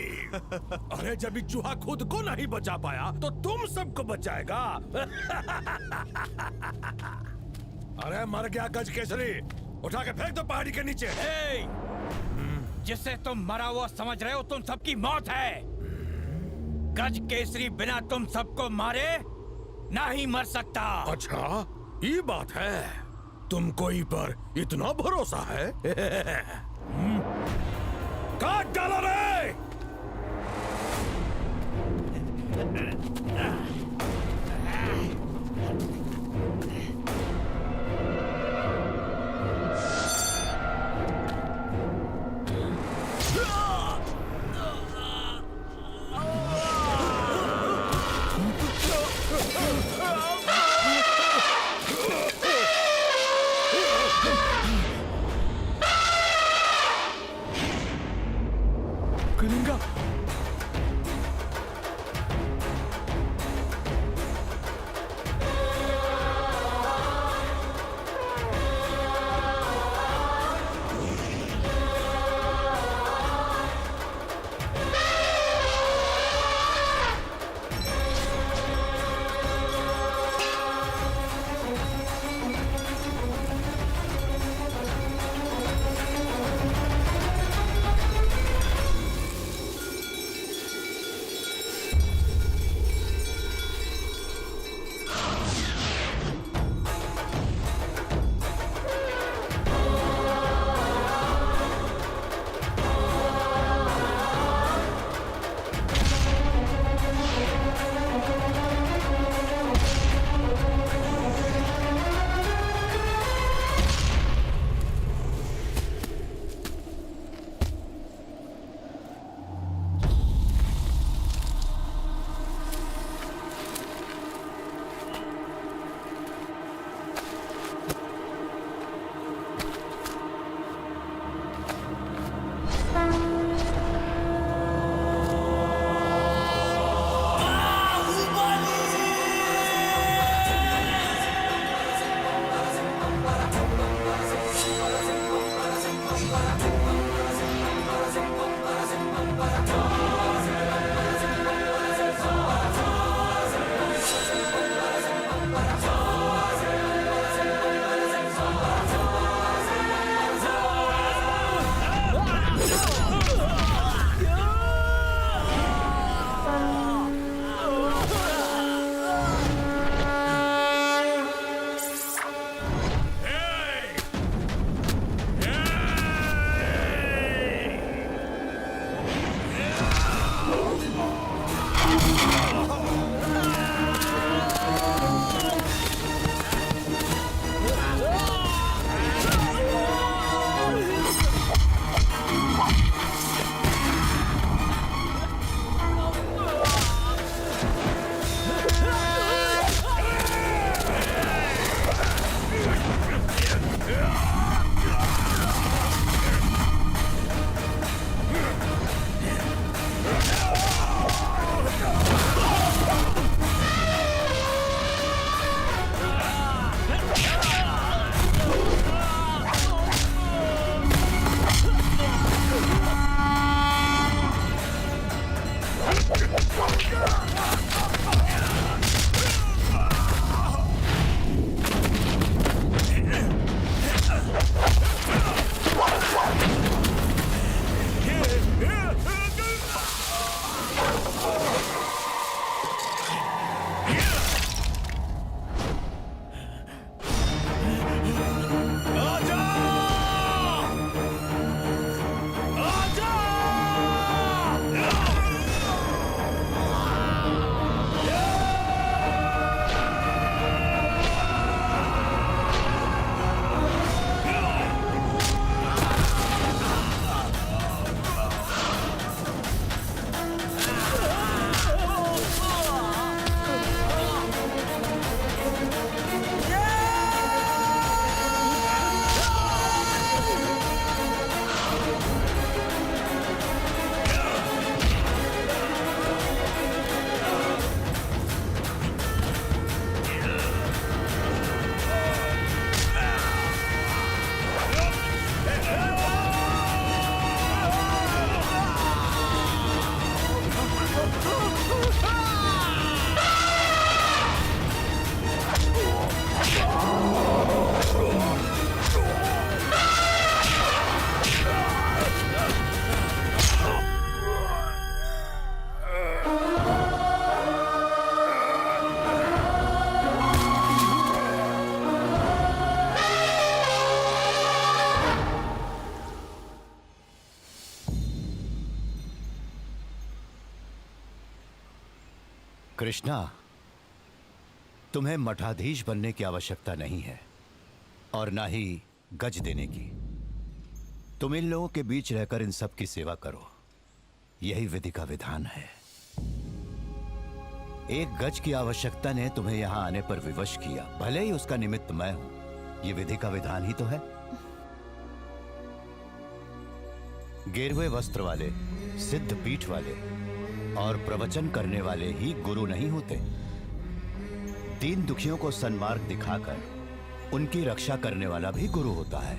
अरे जब ये चूहा खुद को नहीं बचा पाया तो तुम सबको बचाएगा। अरे मर गया गज केसरी, उठा के फेंक दो पहाड़ी के नीचे। जिससे तुम मरा हुआ समझ रहे हो, तुम सबकी मौत है। गज केसरी बिना तुम सबको मारे नहीं मर सकता। अच्छा, ये बात है। तुमको ई पर इतना भरोसा है? काट डालो रे। कलिंगा, कृष्णा, तुम्हें मठाधीश बनने की आवश्यकता नहीं है और ना ही गज देने की। तुम इन लोगों के बीच रहकर इन सब की सेवा करो, यही विधि का विधान है। एक गज की आवश्यकता ने तुम्हें यहां आने पर विवश किया, भले ही उसका निमित्त मैं हूं, ये विधि का विधान ही तो है। गेरुए वस्त्र वाले, सिद्ध पीठ वाले और प्रवचन करने वाले ही गुरु नहीं होते। दीन दुखियों को सन्मार्ग दिखाकर उनकी रक्षा करने वाला भी गुरु होता है।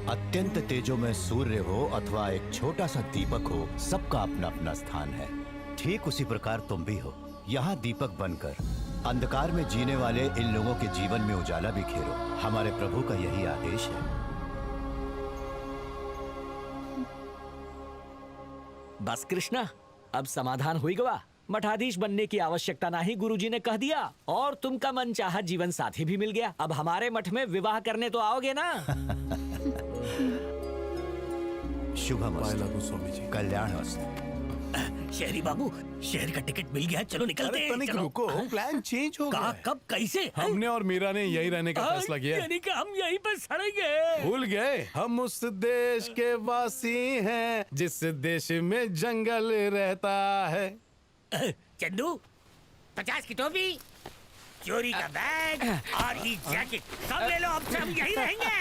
अत्यंत तेजो में सूर्य हो अथवा एक छोटा सा दीपक हो, सबका अपना अपना स्थान है। ठीक उसी प्रकार तुम भी हो। यहाँ दीपक बनकर अंधकार में जीने वाले इन लोगों के जीवन में उजाला बिखेरो। हमारे प्रभु का यही आदेश है। बस कृष्णा, अब समाधान हुई गवा। मठाधीश बनने की आवश्यकता नहीं, गुरुजी ने कह दिया, और तुमका मन चाहा जीवन साथी भी मिल गया। अब हमारे मठ में विवाह करने तो आओगे ना? शुभमस्तु स्वामी जी, कल्याणमस्तु। शहरी बाबू, शहर का टिकट मिल गया, चलो निकलते हैं। चलो। रुको, प्लान चेंज हो गया। कब, कैसे? हमने और मीरा ने यही रहने का फैसला किया। यानी कि हम यहीं पर सड़ेंगे। भूल गए, हम उस देश के वासी हैं जिस देश में जंगल रहता है। चंदू, 50 की टोपी, चोरी का बैग और ये जैकेट सब ले लो, अब से हम यहीं रहेंगे।